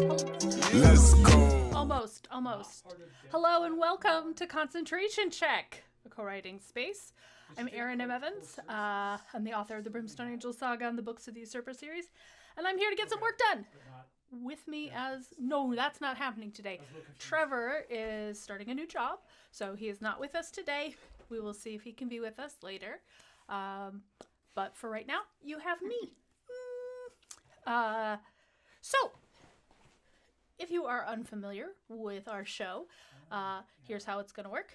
Let's go. Almost. Hello and welcome to Concentration Check, a co-writing space. I'm Erin Evans. I'm the author of the Brimstone Angel Saga and the Books of the Usurper series, and I'm here to get some work done. With me no, that's not happening today. Trevor is starting a new job, so he is not with us today. We will see if he can be with us later. But for right now, you have me. So, if you are unfamiliar with our show, here's how it's going to work.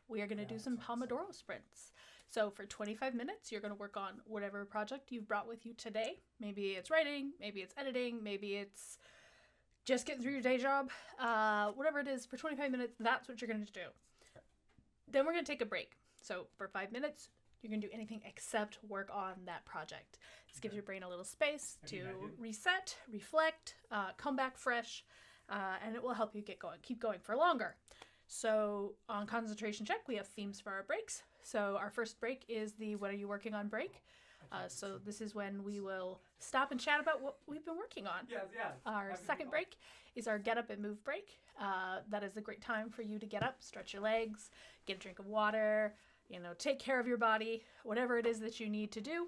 We are going to do some Pomodoro Sprints. So for 25 minutes, you're going to work on whatever project you've brought with you today. Maybe it's writing, maybe it's editing, maybe it's just getting through your day job. Whatever it is, for 25 minutes, that's what you're going to do. Then we're going to take a break. So for 5 minutes, you're going to do anything except work on that project. This gives your brain a little space to reset, reflect, come back fresh, and it will help you keep going for longer. So on Concentration Check, we have themes for our breaks. So our first break is the What Are You Working On break. So this is when we will stop and chat about what we've been working on. Our second break is our Get Up and Move break. That is a great time for you to get up, stretch your legs, get a drink of water, take care of your body, whatever it is that you need to do.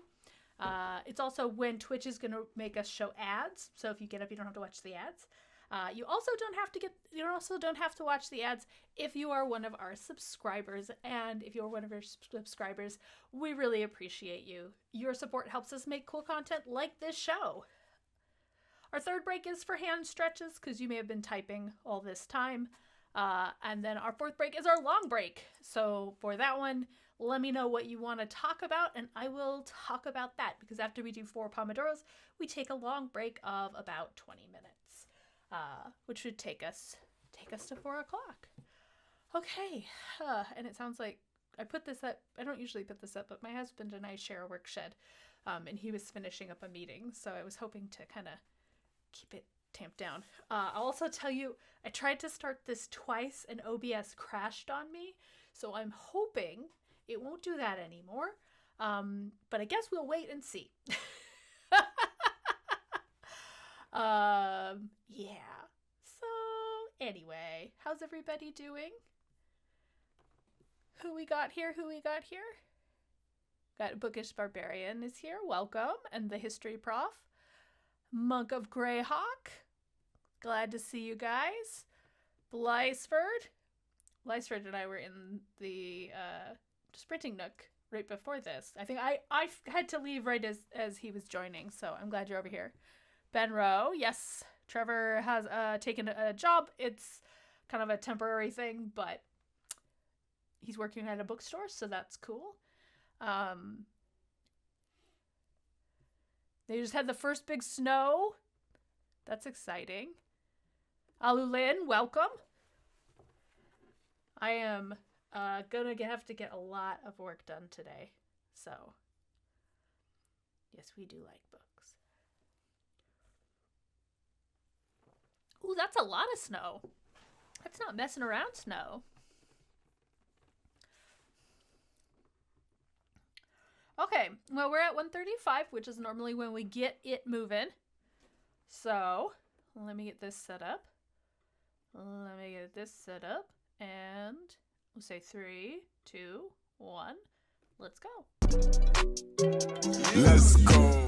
It's also when Twitch is going to make us show ads. So if you get up, you don't have to watch the ads. You also don't have to watch the ads if you are one of our subscribers. And if you're one of our subscribers, we really appreciate you. Your support helps us make cool content like this show. Our third break is for hand stretches because you may have been typing all this time. And then our fourth break is our long break. So for that one, let me know what you want to talk about and I will talk about that because after we do 4 Pomodoros, we take a long break of about 20 minutes. Which would take us to 4 o'clock. Okay, and it sounds like I put this up. I don't usually put this up, but my husband and I share a work shed, and he was finishing up a meeting, so I was hoping to kind of keep it tamped down. I'll also tell you, I tried to start this twice, and OBS crashed on me, so I'm hoping it won't do that anymore. But I guess we'll wait and see. Yeah. So, anyway, how's everybody doing? Who we got here? Got Bookish Barbarian is here. Welcome. And the History Prof. Monk of Greyhawk. Glad to see you guys. Blysford and I were in the sprinting nook right before this. I think I had to leave right as he was joining, so I'm glad you're over here. Ben Rowe, yes, Trevor has taken a job. It's kind of a temporary thing, but he's working at a bookstore, so that's cool. They just had the first big snow. That's exciting. Alulin, welcome. I am gonna have to get a lot of work done today, so yes, we do like books. Ooh, that's a lot of snow. That's not messing around snow. Okay, well, we're at 1:35, which is normally when we get it moving. So, let me get this set up. And we'll say 3, 2, 1. Let's go. Let's go.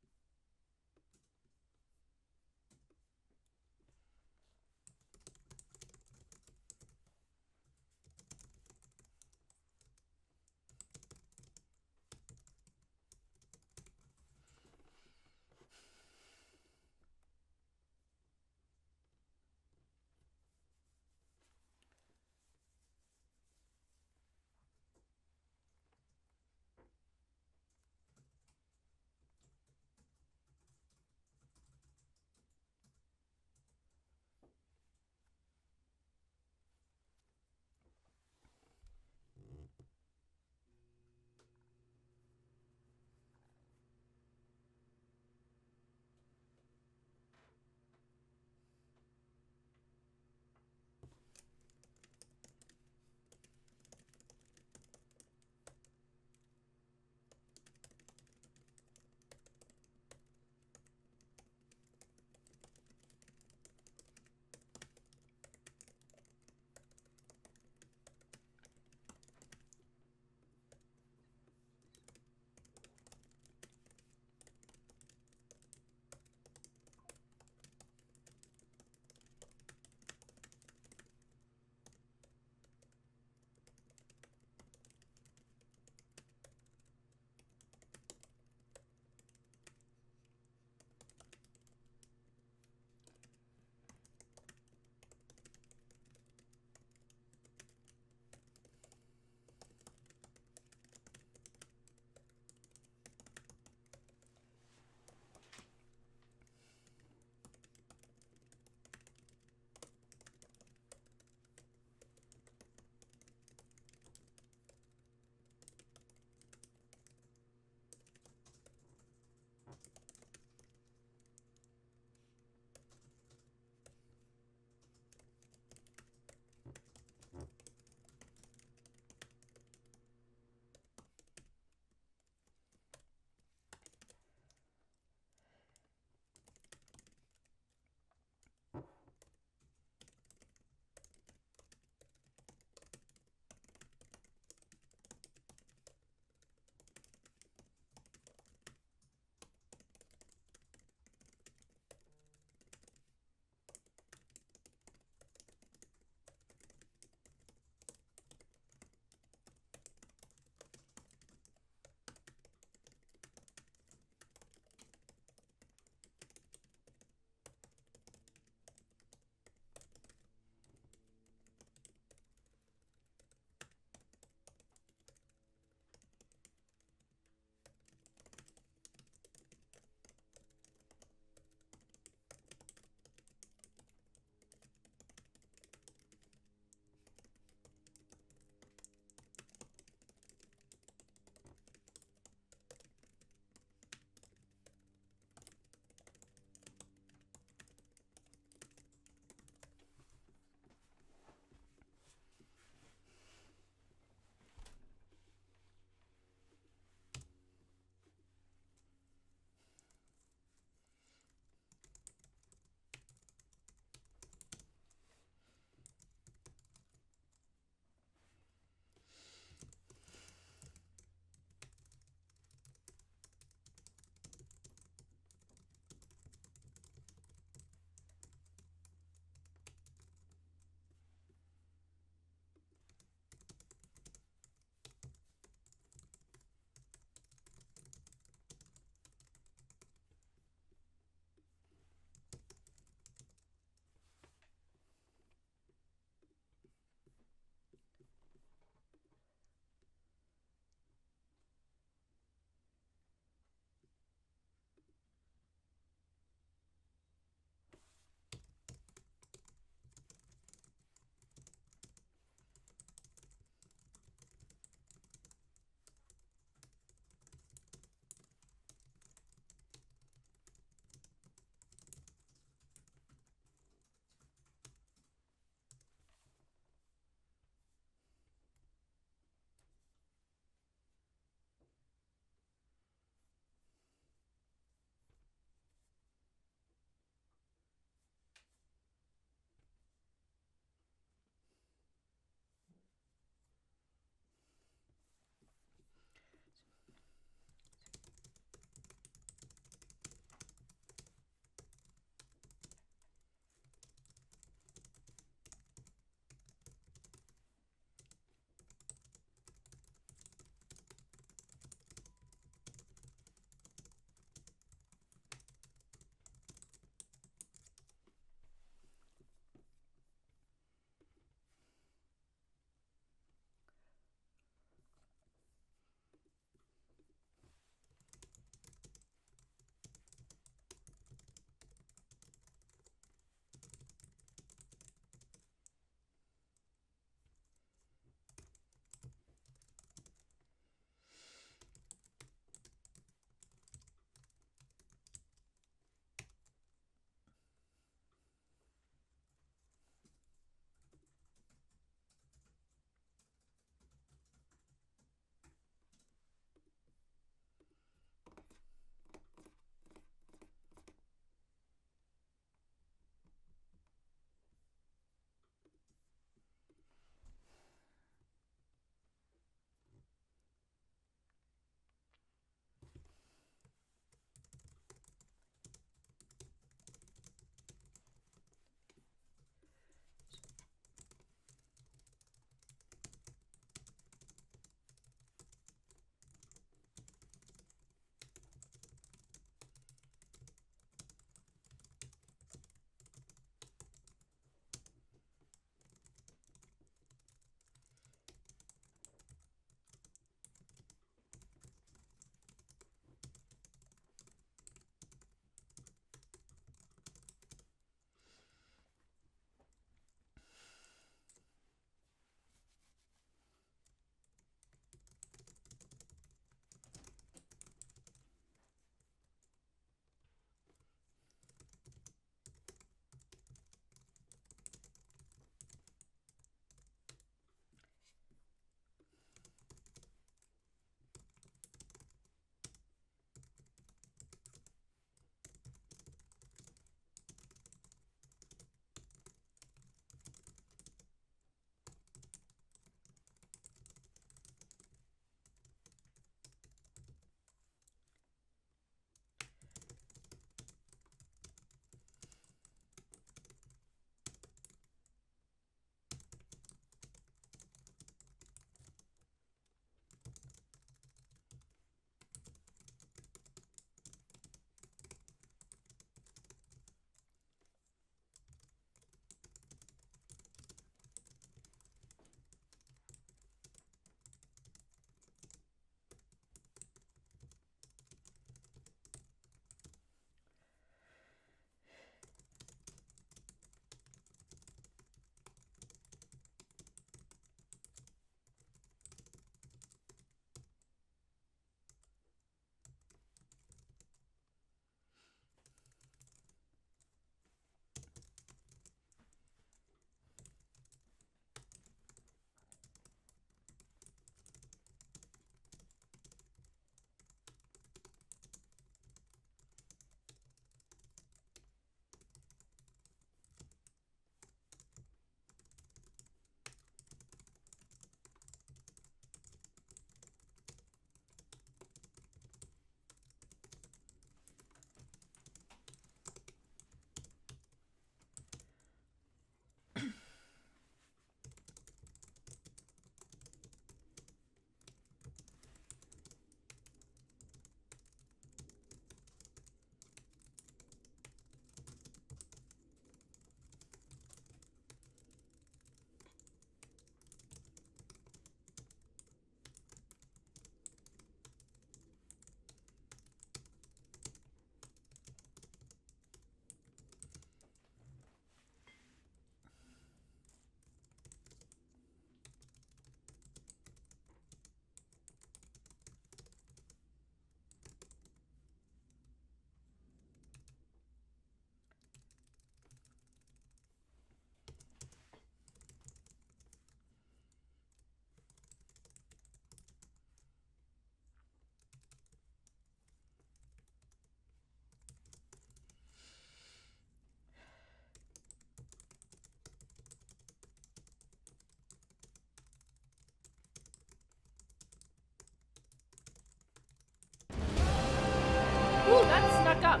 That snuck up.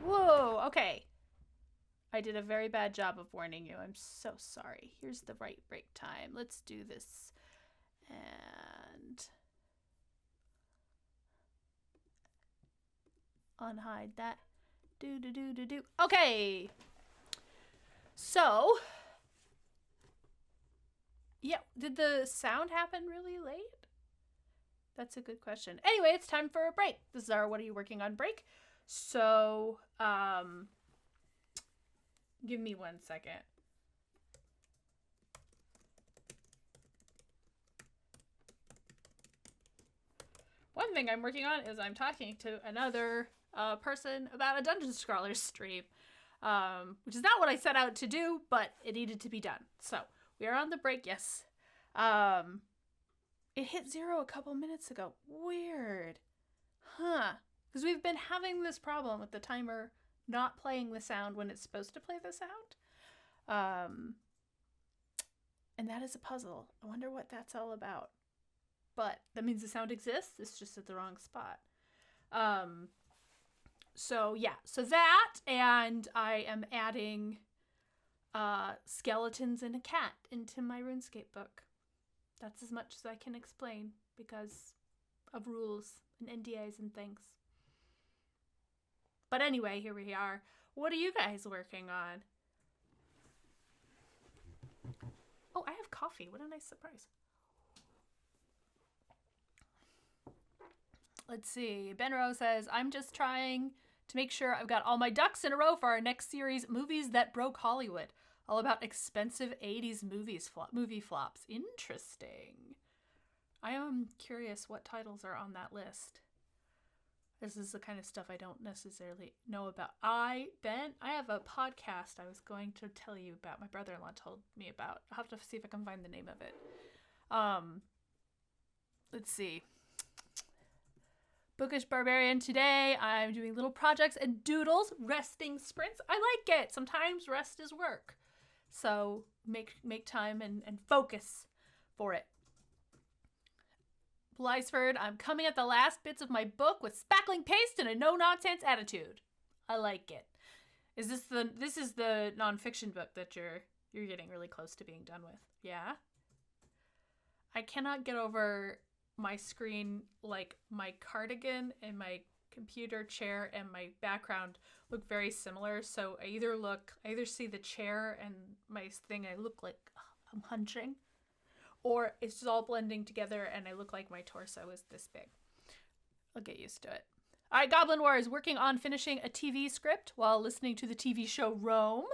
Whoa, okay. I did a very bad job of warning you. I'm so sorry. Here's the right break time. Let's do this. And unhide that. Do. Okay. So, yeah, did the sound happen really late? That's a good question. Anyway, it's time for a break. This is our What Are You Working On break. So, give me 1 second. One thing I'm working on is I'm talking to another person about a Dungeon Scroller stream, which is not what I set out to do, but it needed to be done. So we are on the break, yes. It hit 0 a couple minutes ago. Weird. Huh. Because we've been having this problem with the timer not playing the sound when it's supposed to play the sound. And that is a puzzle. I wonder what that's all about. But that means the sound exists. It's just at the wrong spot. So that, and I am adding skeletons and a cat into my RuneScape book. That's as much as I can explain because of rules and NDAs and things. But anyway, here we are. What are you guys working on? Oh, I have coffee. What a nice surprise. Let's see. Benro says, I'm just trying to make sure I've got all my ducks in a row for our next series, Movies That Broke Hollywood. All about expensive 80s movie flops. Interesting. I am curious what titles are on that list. This is the kind of stuff I don't necessarily know about. I have a podcast I was going to tell you about. My brother-in-law told me about. I'll have to see if I can find the name of it. Let's see. Bookish Barbarian today. I'm doing little projects and doodles, resting sprints. I like it. Sometimes rest is work. So make time and focus for it. Blysford, I'm coming at the last bits of my book with spackling paste and a no-nonsense attitude. I like it. This is the nonfiction book that you're getting really close to being done with? Yeah? I cannot get over my screen, like my cardigan and my computer chair and my background look very similar. So I either see the chair and my thing, I look like I'm hunching, or it's just all blending together and I look like my torso is this big. I'll get used to it. All right, Goblin War is working on finishing a TV script while listening to the TV show Rome.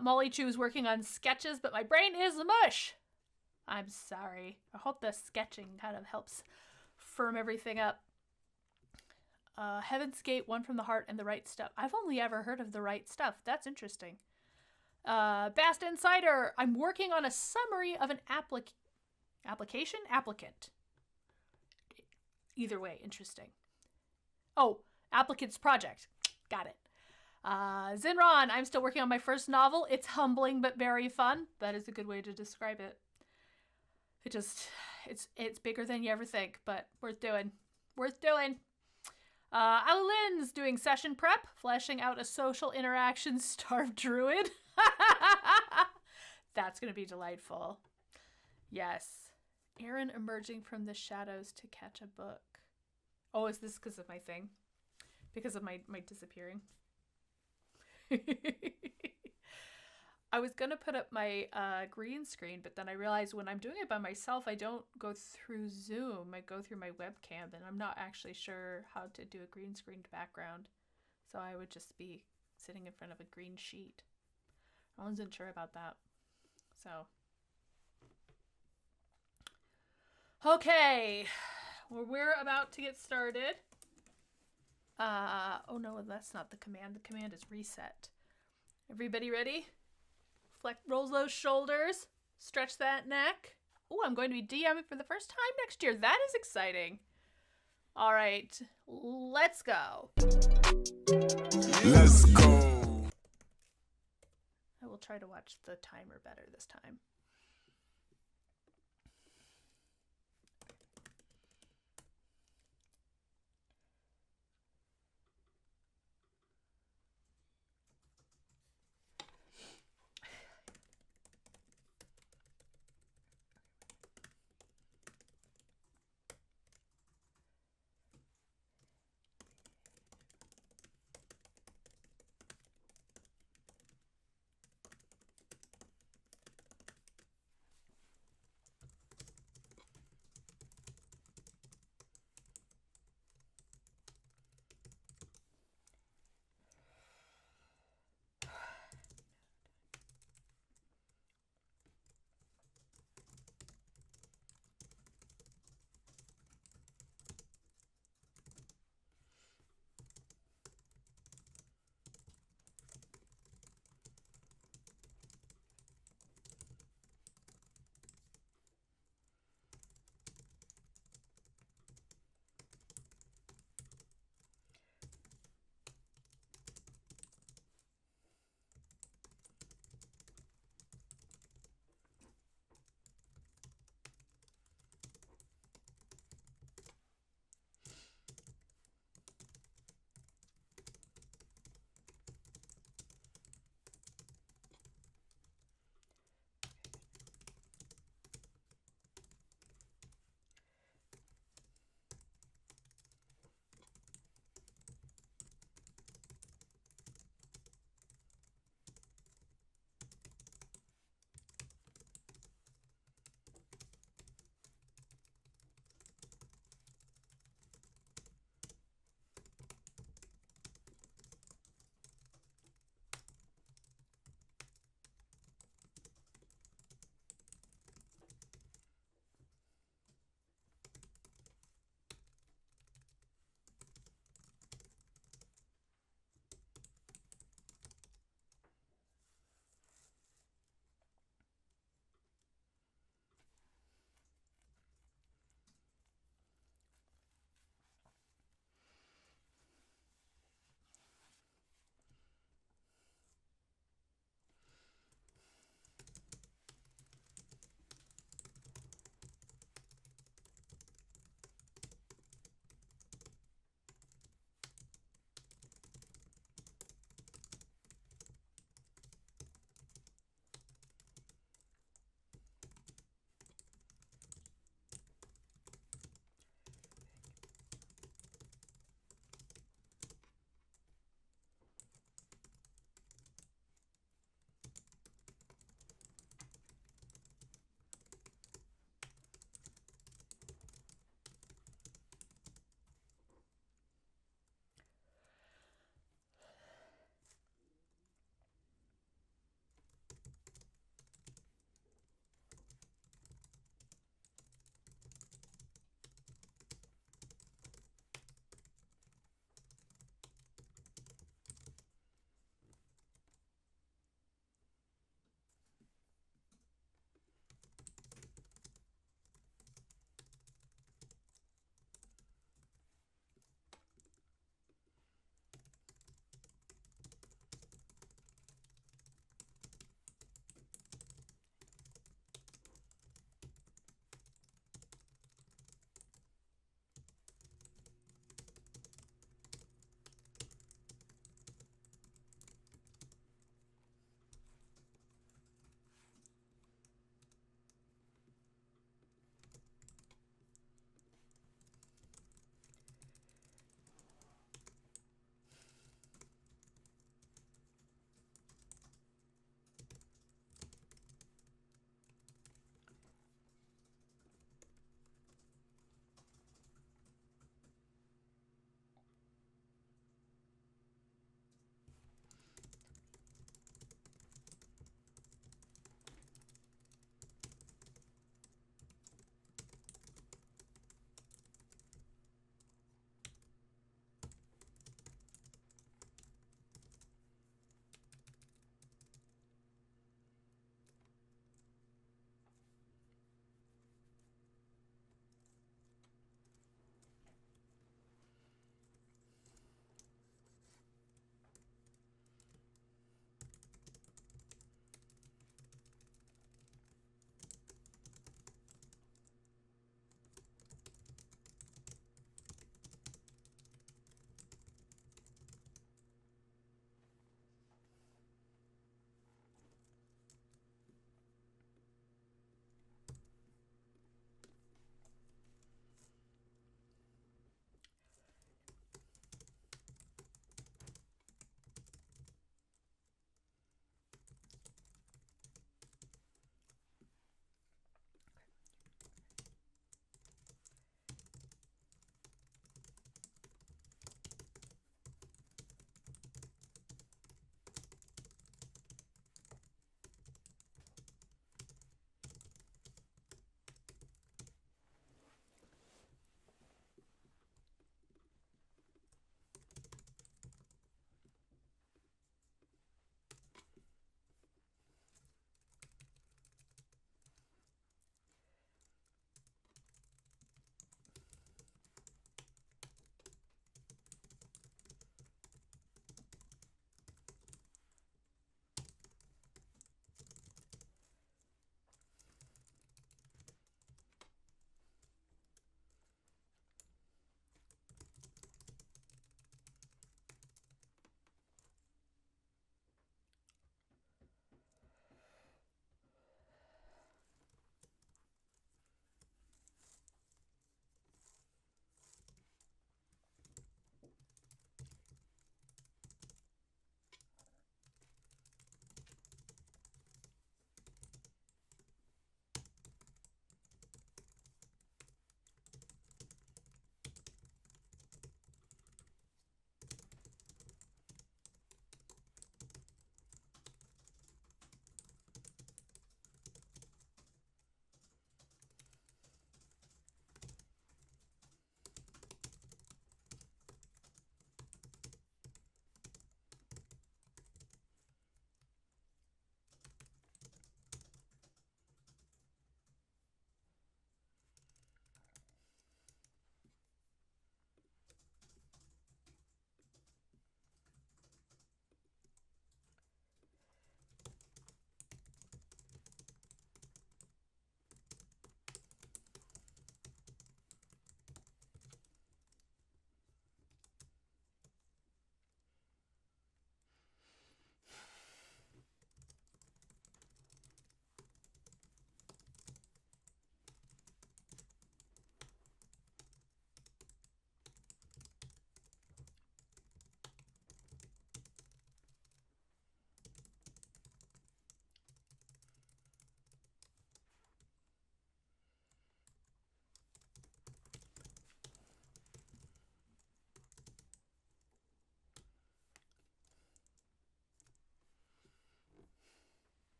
Molly Chu is working on sketches, but my brain is mush. I'm sorry. I hope the sketching kind of helps firm everything up. Heaven's Gate, One from the Heart, and The Right Stuff. I've only ever heard of The Right Stuff. That's interesting. Bast Insider, I'm working on a summary of an applicant. Either way, interesting. Oh, applicant's project. Got it. Zinron, I'm still working on my first novel. It's humbling but very fun. That is a good way to describe it. It's bigger than you ever think, but worth doing. Lynn's doing session prep, fleshing out a social interaction starved druid. That's going to be delightful. Yes. Erin emerging from the shadows to catch a book. Oh, is this because of my thing? Because of my disappearing? I was going to put up my green screen, but then I realized when I'm doing it by myself, I don't go through Zoom. I go through my webcam, and I'm not actually sure how to do a green screened background. So I would just be sitting in front of a green sheet. I wasn't sure about that. So. Okay. Well, we're about to get started. Oh no, that's not the command. The command is reset. Everybody ready? Rolls those shoulders. Stretch that neck. Oh, I'm going to be DMing for the first time next year. That is exciting. All right, let's go. Let's go. I will try to watch the timer better this time.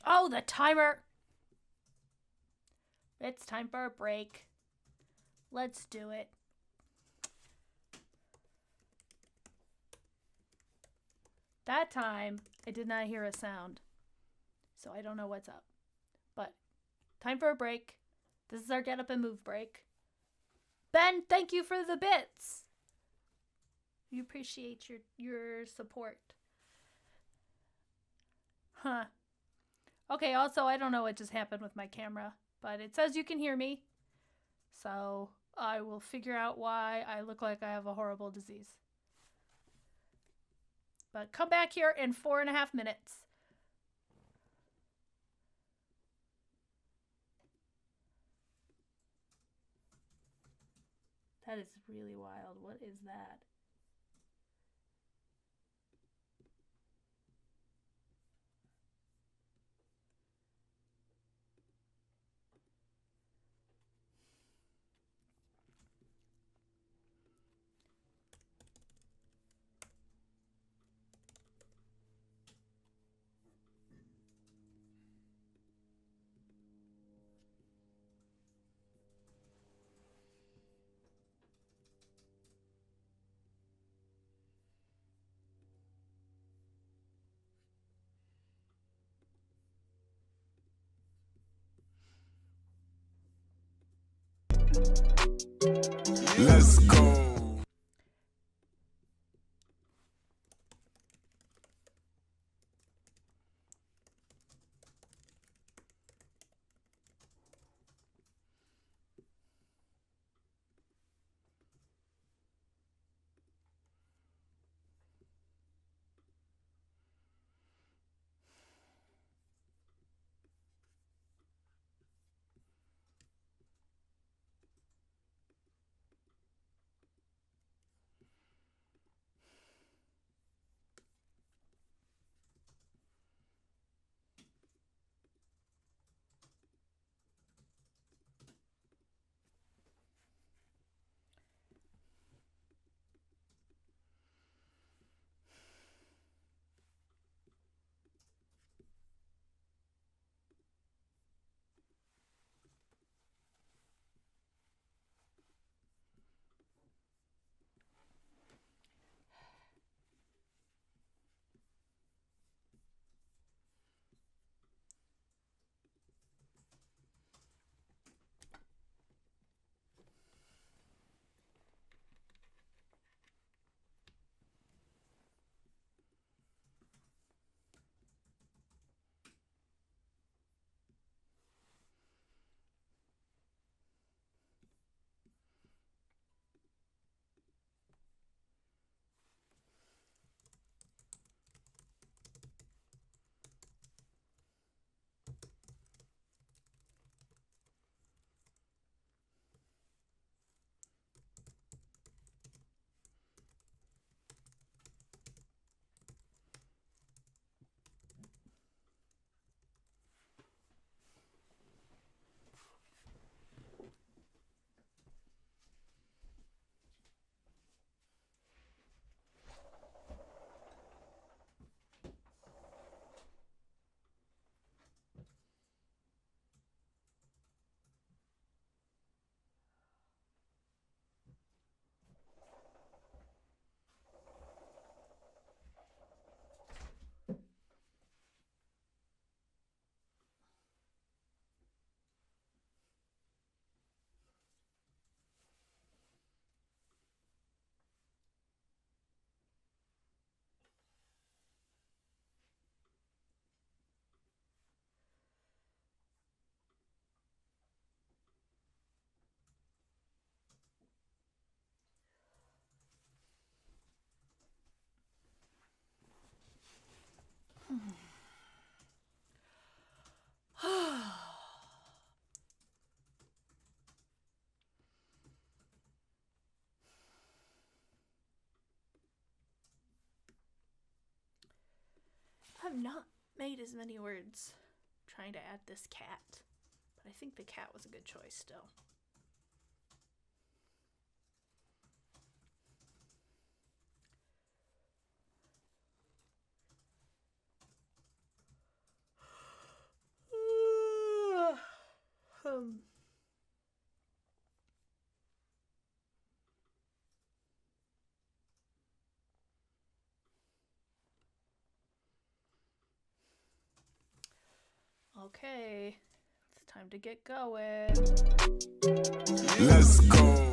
Oh, the timer. It's time for a break. Let's do it. That time, I did not hear a sound. So I don't know what's up. But time for a break. This is our get up and move break. Ben, thank you for the bits. We appreciate your support. Huh. Okay, also, I don't know what just happened with my camera, but it says you can hear me. So I will figure out why I look like I have a horrible disease. But come back here in 4.5 minutes. That is really wild. What is that? Let's go. I've not made as many words trying to add this cat, but I think the cat was a good choice still. Okay, it's time to get going. Let's go.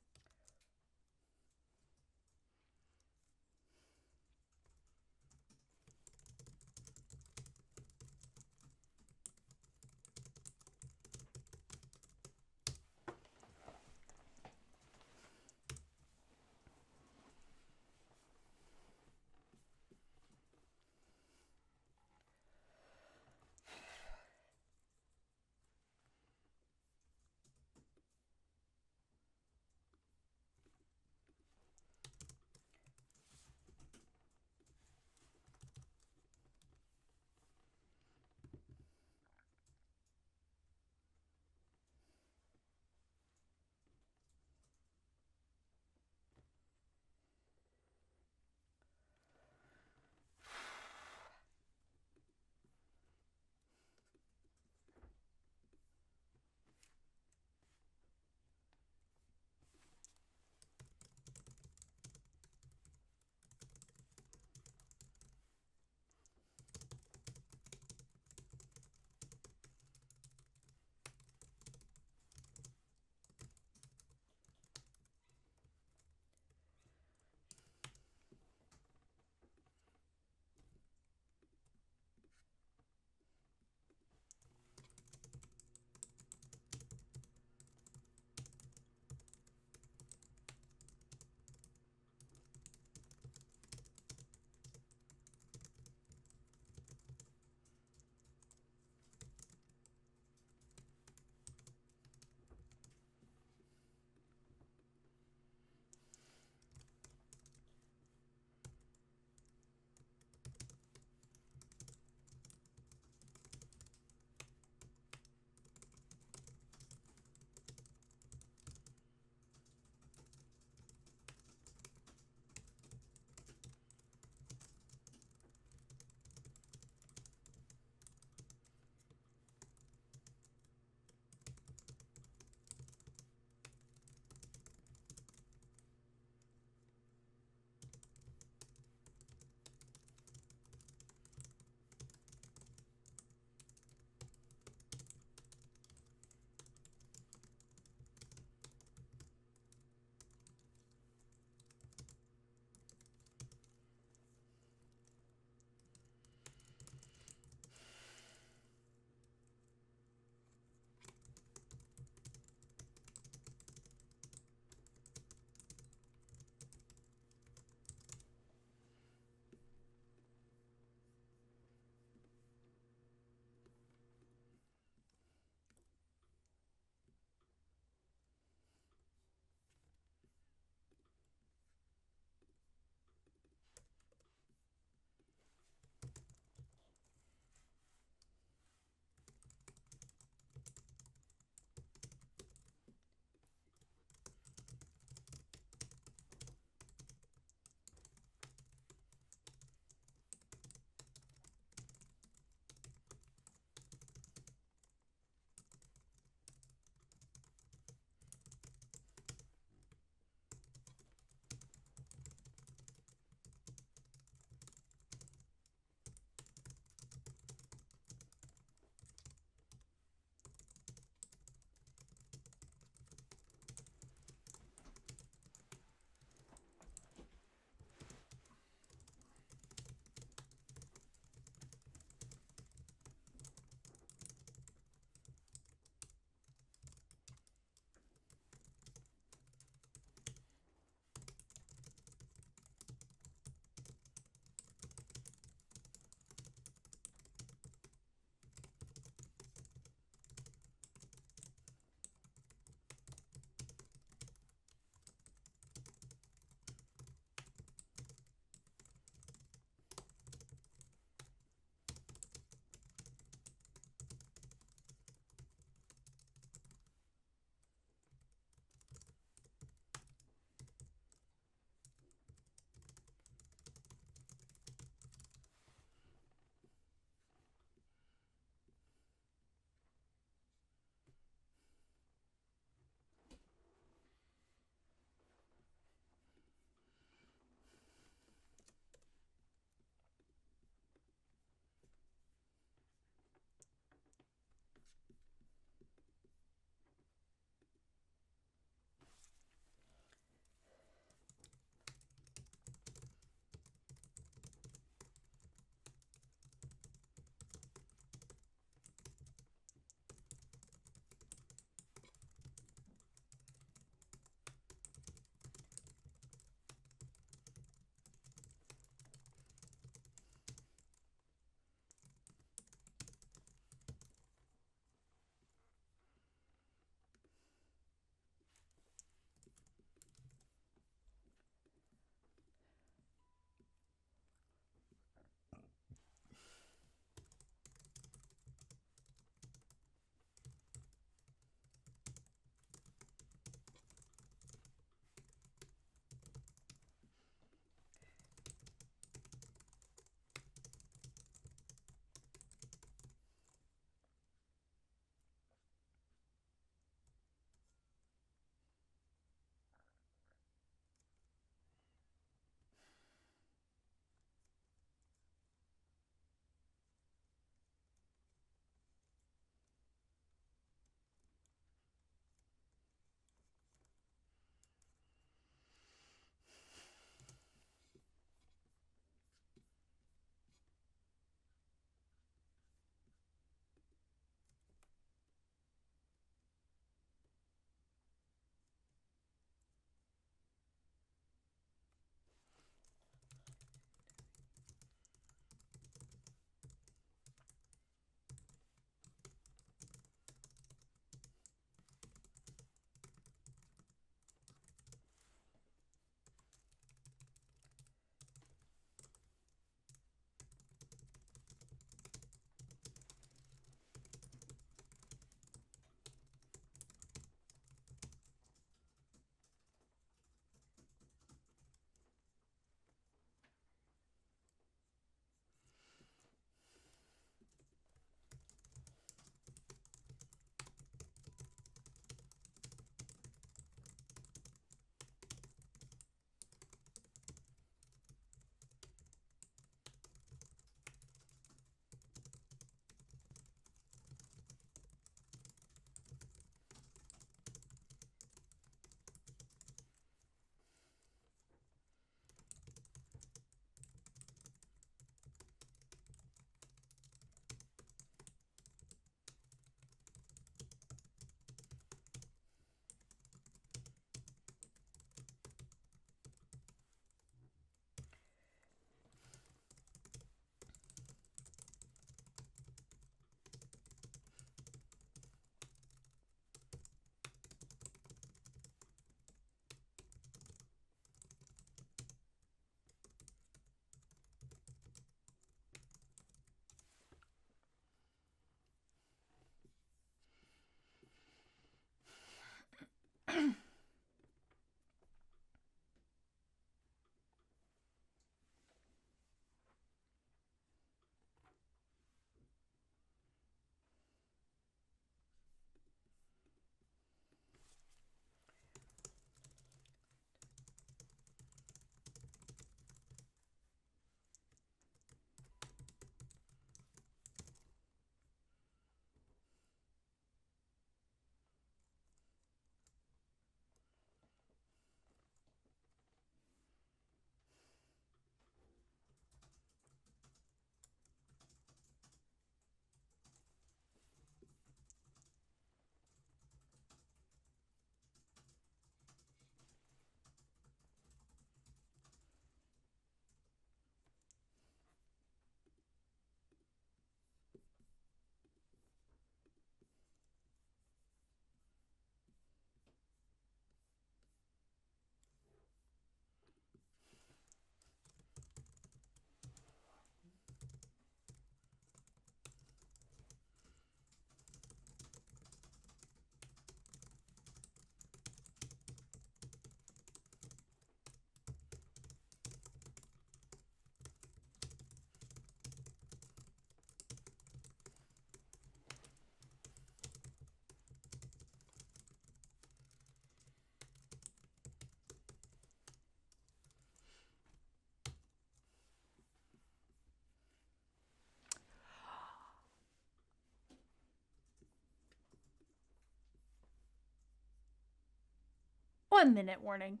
1 minute warning.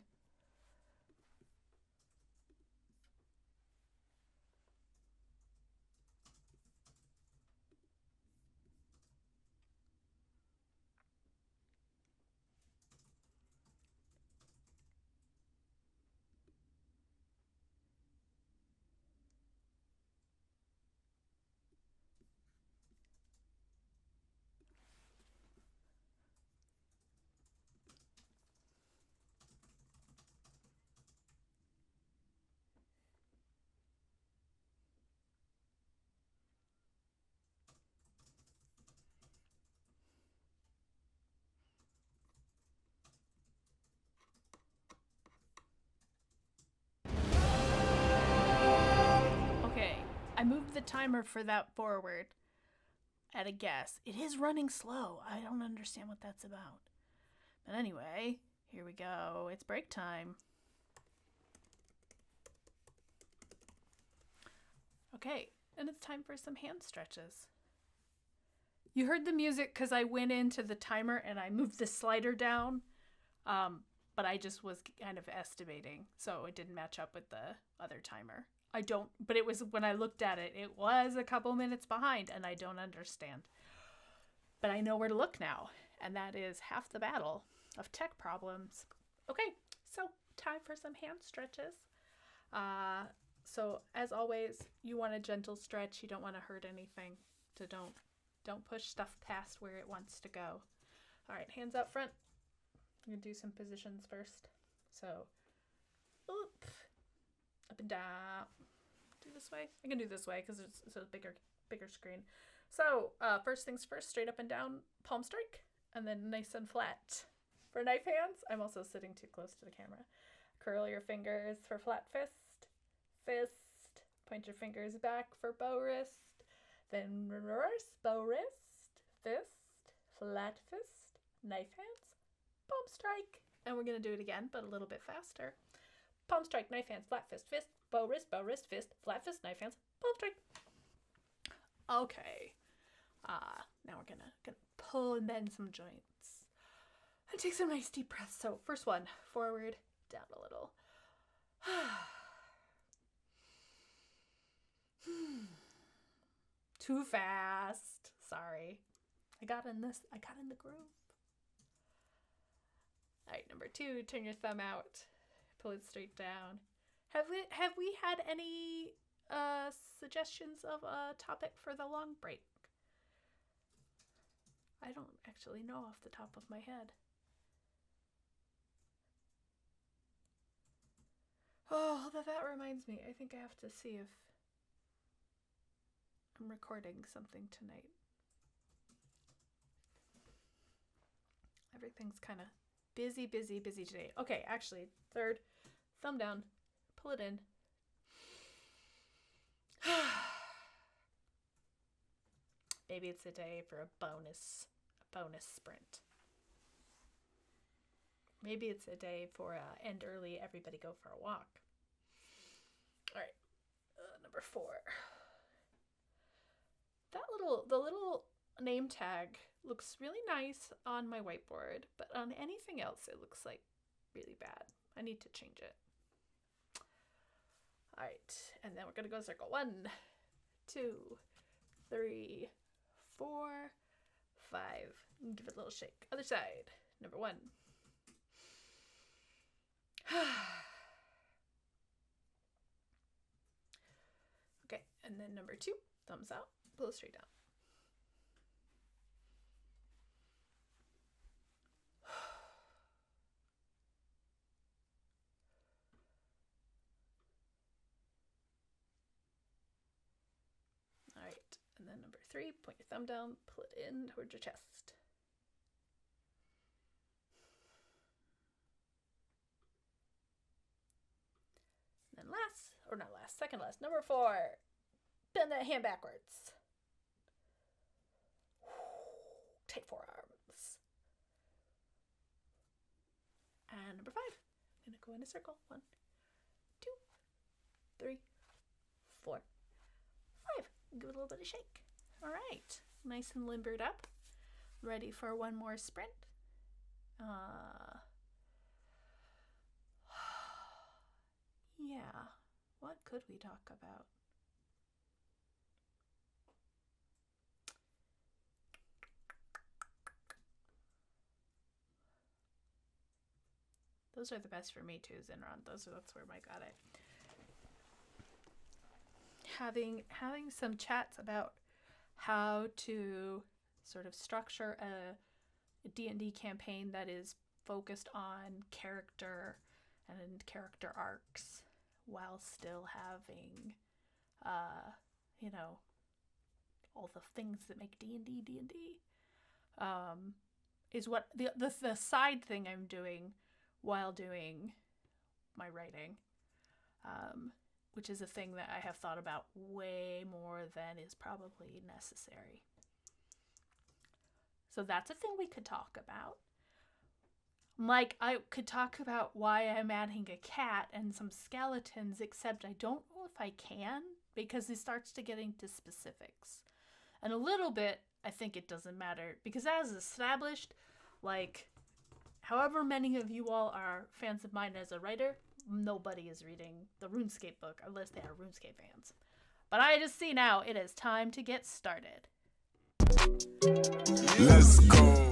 Okay, I moved the timer for that forward at a guess. It is running slow. I don't understand what that's about. But anyway, here we go. It's break time. Okay, and it's time for some hand stretches. You heard the music because I went into the timer and I moved the slider down, but I just was kind of estimating, so it didn't match up with the other timer. But it was, when I looked at it, it was a couple minutes behind, and I don't understand. But I know where to look now, and that is half the battle of tech problems. Okay, so time for some hand stretches. So as always, you want a gentle stretch. You don't want to hurt anything. So don't push stuff past where it wants to go. All right, hands up front. I'm gonna do some positions first. So, up and down. Do this way. I can do this way because it's a bigger screen. So first things first, straight up and down, palm strike, and then nice and flat. For knife hands, I'm also sitting too close to the camera. Curl your fingers for flat fist. Point your fingers back for bow wrist. Then reverse, bow wrist, fist, flat fist, knife hands, palm strike. And we're going to do it again, but a little bit faster. Palm strike, knife hands, flat fist, bow wrist, fist, flat fist, knife hands, palm strike. Okay. Now we're gonna pull and bend some joints. And take some nice deep breaths. So first one, forward, down a little. Too fast. Sorry. I got in the groove. All right, number 2, turn your thumb out. Pull it straight down. Have we had any suggestions of a topic for the long break? I don't actually know off the top of my head. Oh, that reminds me. I think I have to see if I'm recording something tonight. Everything's kind of busy today. Okay, actually, third, thumb down, pull it in. Maybe it's a day for a bonus sprint. Maybe it's a day for end early, everybody go for a walk. All right, number 4. The little name tag looks really nice on my whiteboard, but on anything else it looks like really bad. I need to change it. All right, and then we're gonna go circle. 1, 2, 3, 4, 5. Give it a little shake. Other side. Number 1. Okay, and then number 2, thumbs out, pull it straight down. All right, and then number 3, point your thumb down, pull it in towards your chest. And then second last, number 4, bend that hand backwards. Take forearms. And number 5, I'm gonna go in a circle. 1, 2, 3, 4, 5. Give it a little bit of shake. All right, nice and limbered up. Ready for one more sprint. Yeah. What could we talk about? Those are the best for me too, Zinron. That's where I got it. Having some chats about how to sort of structure a D&D campaign that is focused on character and character arcs while still having you know, all the things that make D&D is what the side thing I'm doing while doing my writing, which is a thing that I have thought about way more than is probably necessary. So that's a thing we could talk about. Like, I could talk about why I'm adding a cat and some skeletons, except I don't know if I can, because it starts to get into specifics. And a little bit, I think it doesn't matter, because as established, like, however many of you all are fans of mine as a writer, nobody is reading the RuneScape book unless they are RuneScape fans. But I just see now it is time to get started. Let's go.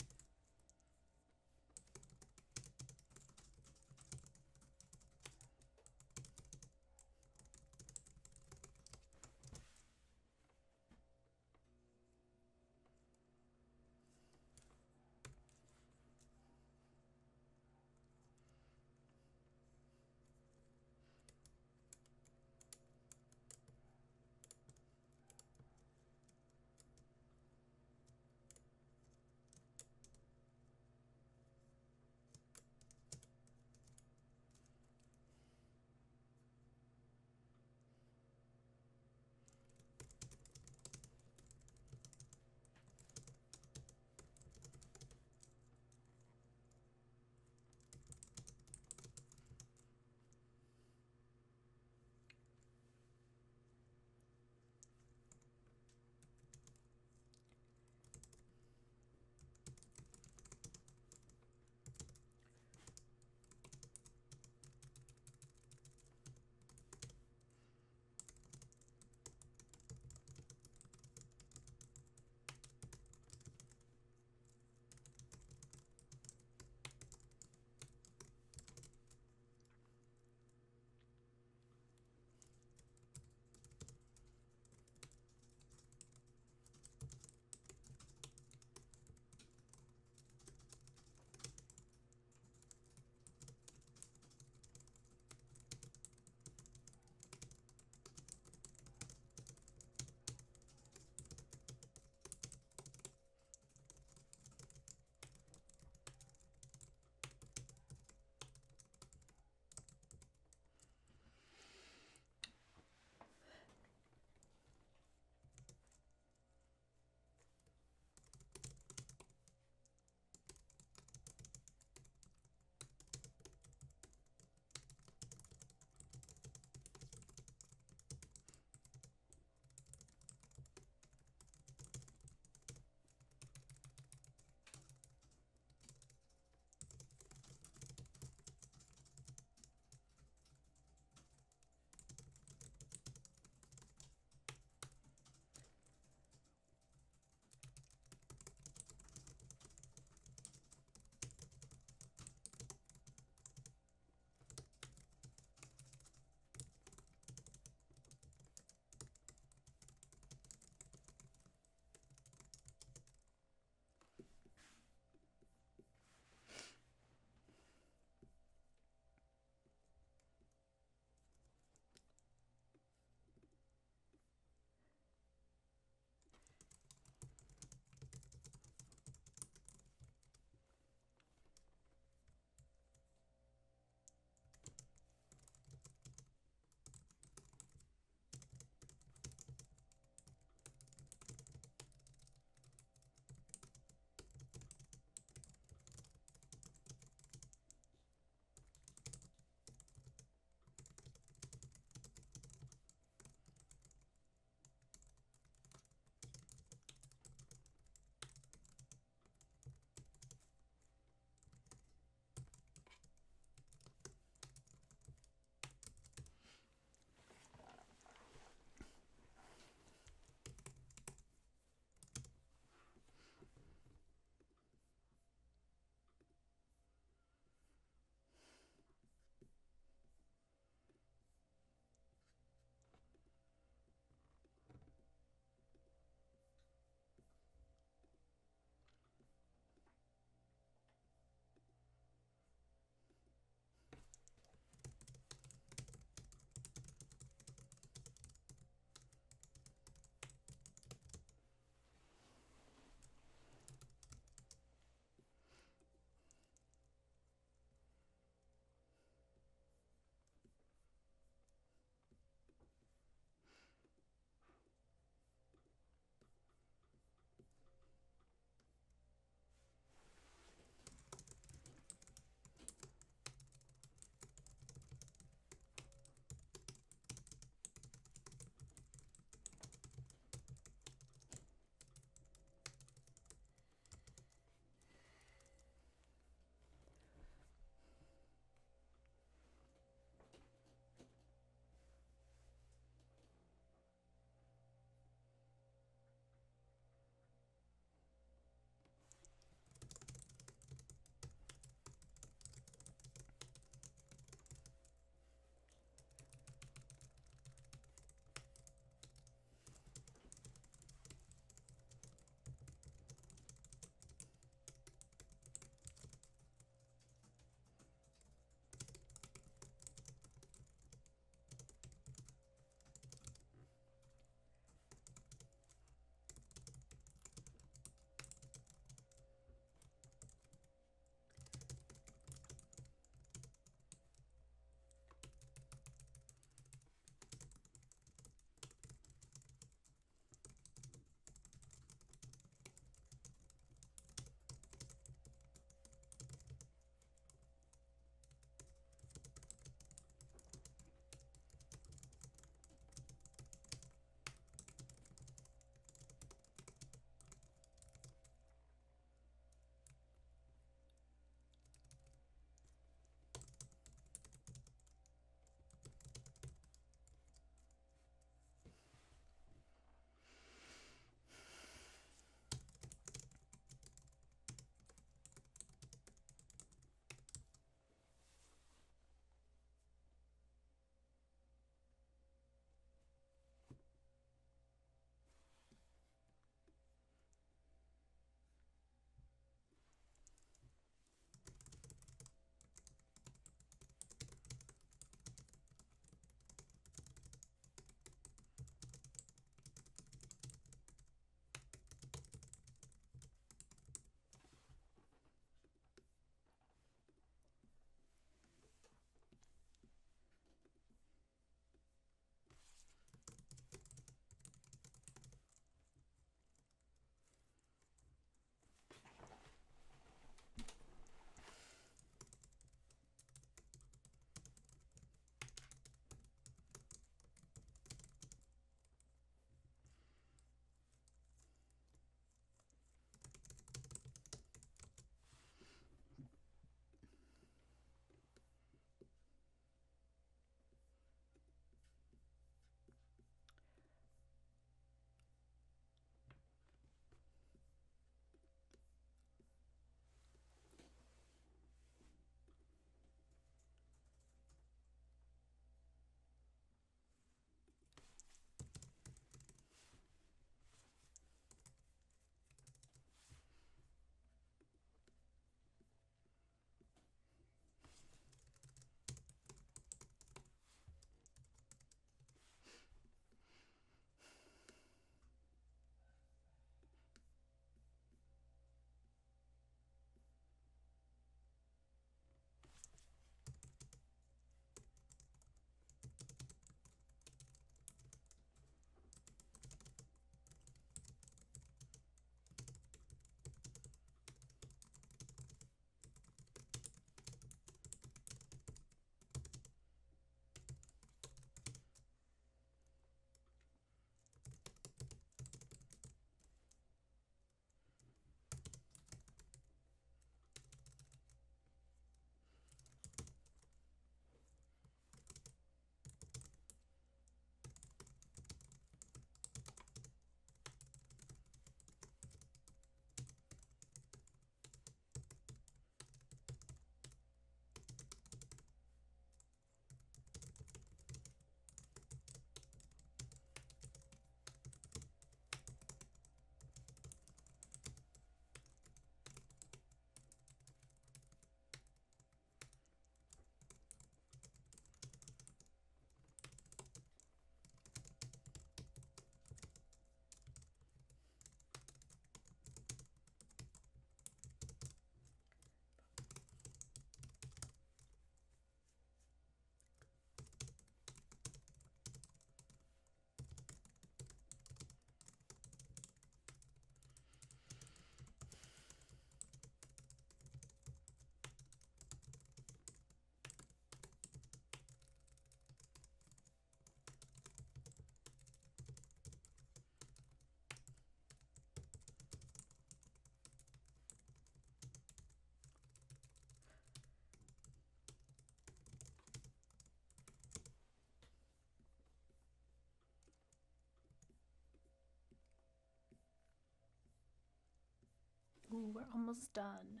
Ooh, we're almost done.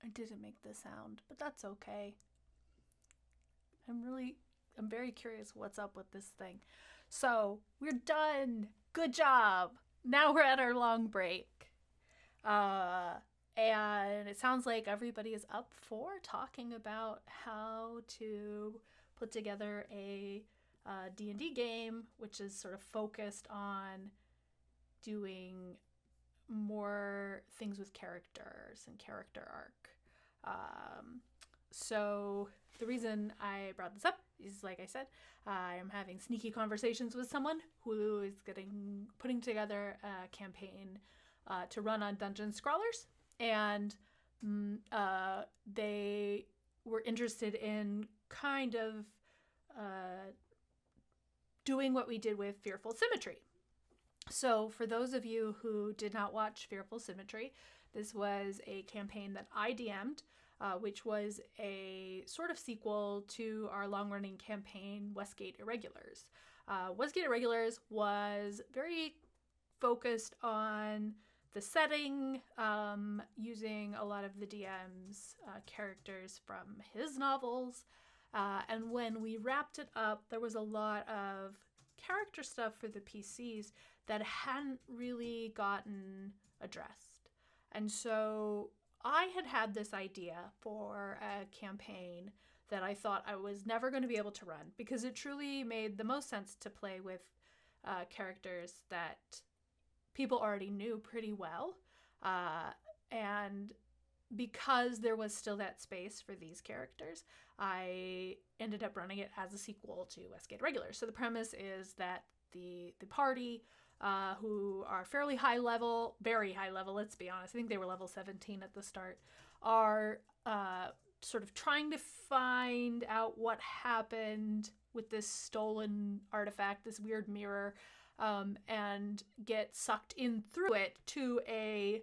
I didn't make the sound, but that's okay. I'm very curious what's up with this thing. So, we're done. Good job. Now we're at our long break. Uh, and it sounds like everybody is up for talking about how to put together a D&D game, which is sort of focused on doing more things with characters and character arc. So the reason I brought this up is, like I said, I am having sneaky conversations with someone who is putting together a campaign to run on Dungeon Scrawlers, and they were interested in kind of doing what we did with Fearful Symmetry. So for those of you who did not watch Fearful Symmetry, this was a campaign that I DM'd, which was a sort of sequel to our long-running campaign, Westgate Irregulars. Westgate Irregulars was very focused on the setting, using a lot of the DM's characters from his novels. And when we wrapped it up, there was a lot of character stuff for the PCs that hadn't really gotten addressed. And so I had this idea for a campaign that I thought I was never going to be able to run, because it truly made the most sense to play with characters that people already knew pretty well. And because there was still that space for these characters, I ended up running it as a sequel to Westgate Regulars. So the premise is that the party, who are fairly high level, very high level, let's be honest, I think they were level 17 at the start, are sort of trying to find out what happened with this stolen artifact, this weird mirror, and get sucked in through it to a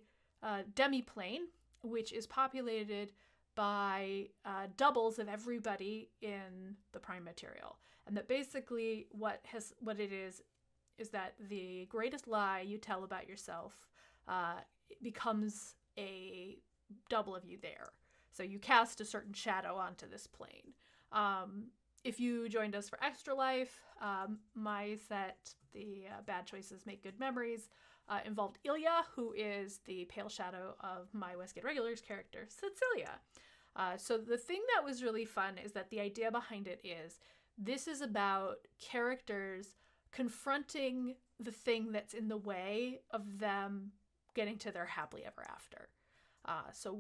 demi-plane, which is populated by doubles of everybody in the prime material. And that basically what it is that the greatest lie you tell about yourself becomes a double of you there. So you cast a certain shadow onto this plane. If you joined us for Extra Life, my set, the Bad Choices Make Good Memories, involved Ilya, who is the pale shadow of my Westgate Regulars character, Cecilia. So the thing that was really fun is that the idea behind it is this is about characters confronting the thing that's in the way of them getting to their happily ever after. So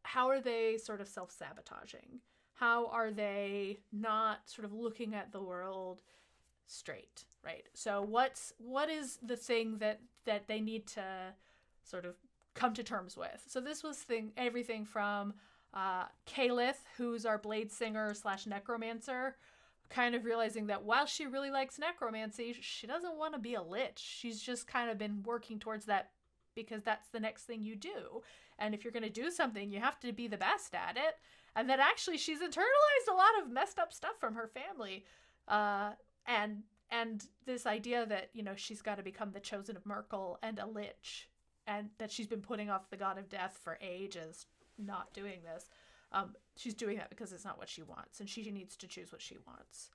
how are they sort of self-sabotaging? How are they not sort of looking at the world straight, right? So what is the thing that they need to sort of come to terms with? So this was everything from Kalith, who's our blade singer / necromancer, kind of realizing that while she really likes necromancy, she doesn't want to be a lich. She's just kind of been working towards that because that's the next thing you do. And if you're going to do something, you have to be the best at it. And then actually she's internalized a lot of messed up stuff from her family. And this idea that, she's got to become the chosen of Merkel and a lich, and that she's been putting off the god of death for ages, not doing this. She's doing that because it's not what she wants, and she needs to choose what she wants.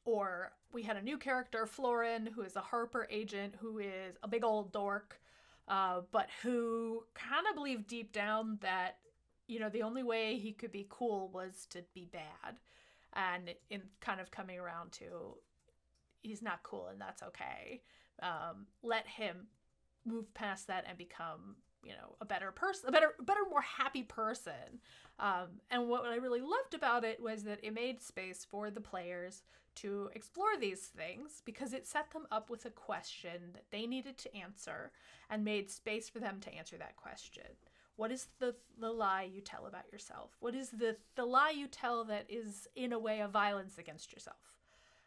Or we had a new character, Florin, who is a Harper agent, who is a big old dork, but who kind of believed deep down that, the only way he could be cool was to be bad. And in kind of coming around to, he's not cool and that's okay. Let him move past that and become, a better person, a better, more happy person. And what I really loved about it was that it made space for the players to explore these things, because it set them up with a question that they needed to answer and made space for them to answer that question. What is the lie you tell about yourself? What is the lie you tell that is in a way of violence against yourself?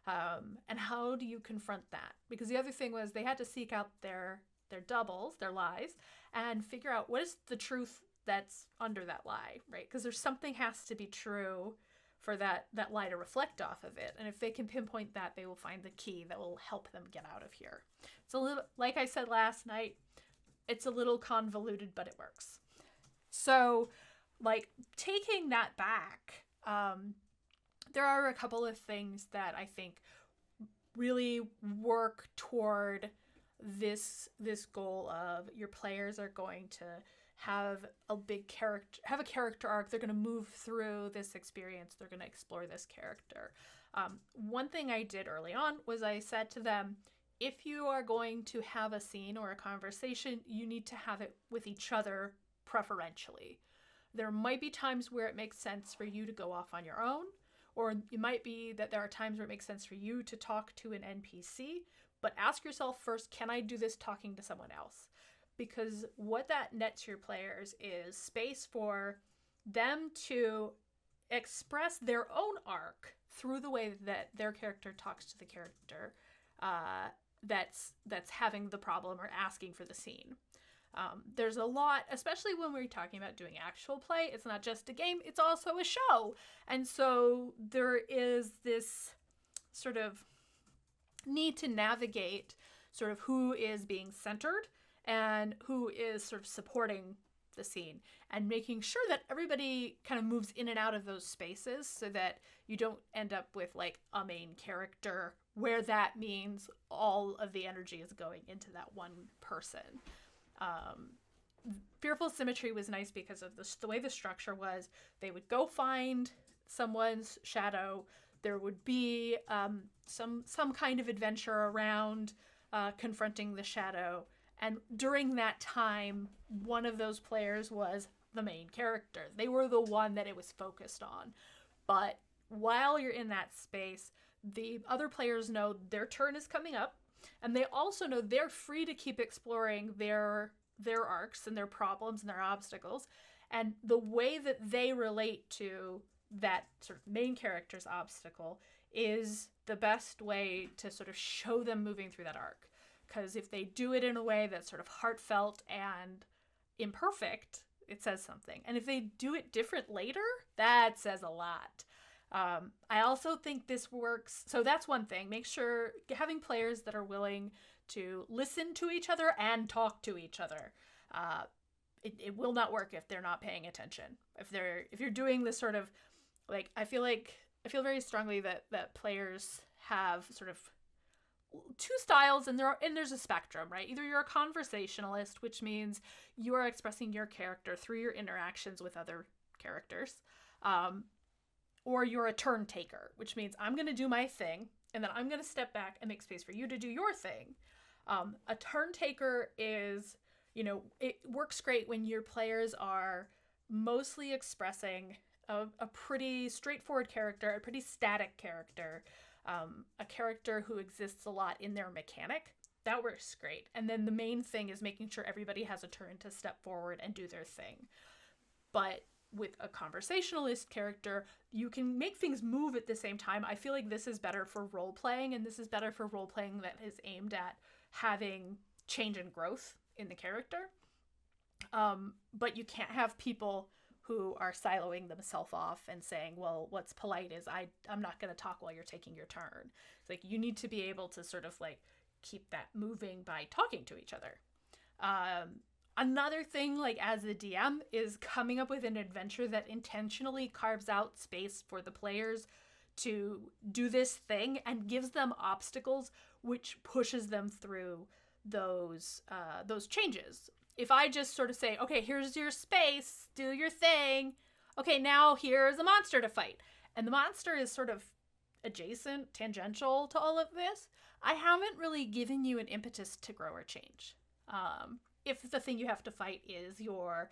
And how do you confront that? Because the other thing was they had to seek out their doubles, their lies, and figure out what is the truth that's under that lie, right? Because there's something has to be true for that lie to reflect off of it. And if they can pinpoint that, they will find the key that will help them get out of here. It's a little, like I said last night, it's a little convoluted, but it works. So, like, taking that back, there are a couple of things that I think really work toward this goal of your players are going to have a character arc. They're going to move through this experience. They're going to explore this character. One thing I did early on was I said to them, if you are going to have a scene or a conversation, you need to have it with each other preferentially. There might be times where it makes sense for you to go off on your own, or it might be that there are times where it makes sense for you to talk to an NPC, but ask yourself first, can I do this talking to someone else? Because what that nets your players is space for them to express their own arc through the way that their character talks to the character that's having the problem or asking for the scene. There's a lot, especially when we're talking about doing actual play. It's not just a game, it's also a show. And so there is this sort of need to navigate sort of who is being centered and who is sort of supporting the scene, and making sure that everybody kind of moves in and out of those spaces so that you don't end up with like a main character where that means all of the energy is going into that one person. Fearful Symmetry was nice because of the way the structure was. They would go find someone's shadow. There would be some kind of adventure around confronting the shadow. And during that time, one of those players was the main character. They were the one that it was focused on. But while you're in that space, the other players know their turn is coming up. And they also know they're free to keep exploring their arcs and their problems and their obstacles. And the way that they relate to that sort of main character's obstacle is the best way to sort of show them moving through that arc. Because if they do it in a way that's sort of heartfelt and imperfect, it says something. And if they do it different later, that says a lot. I also think this works. So that's one thing. Make sure having players that are willing to listen to each other and talk to each other. It will not work if they're not paying attention. If you're doing this sort of like, I feel very strongly that players have sort of two styles, and there's a spectrum, right? Either you're a conversationalist, which means you are expressing your character through your interactions with other characters, or you're a turn taker, which means I'm going to do my thing, and then I'm going to step back and make space for you to do your thing. A turn taker is, it works great when your players are mostly expressing a pretty straightforward character, a pretty static character, a character who exists a lot in their mechanic. That works great. And then the main thing is making sure everybody has a turn to step forward and do their thing. But with a conversationalist character, you can make things move at the same time. I feel like this is better for role-playing, and this is better for role-playing that is aimed at having change and growth in the character. But you can't have people who are siloing themselves off and saying, well, what's polite is I'm not going to talk while you're taking your turn. It's like you need to be able to sort of like keep that moving by talking to each other. Another thing, like as a DM, is coming up with an adventure that intentionally carves out space for the players to do this thing and gives them obstacles which pushes them through those changes. If I just sort of say, okay, here's your space, do your thing. Okay, now here's a monster to fight. And the monster is sort of adjacent, tangential to all of this. I haven't really given you an impetus to grow or change. If the thing you have to fight is your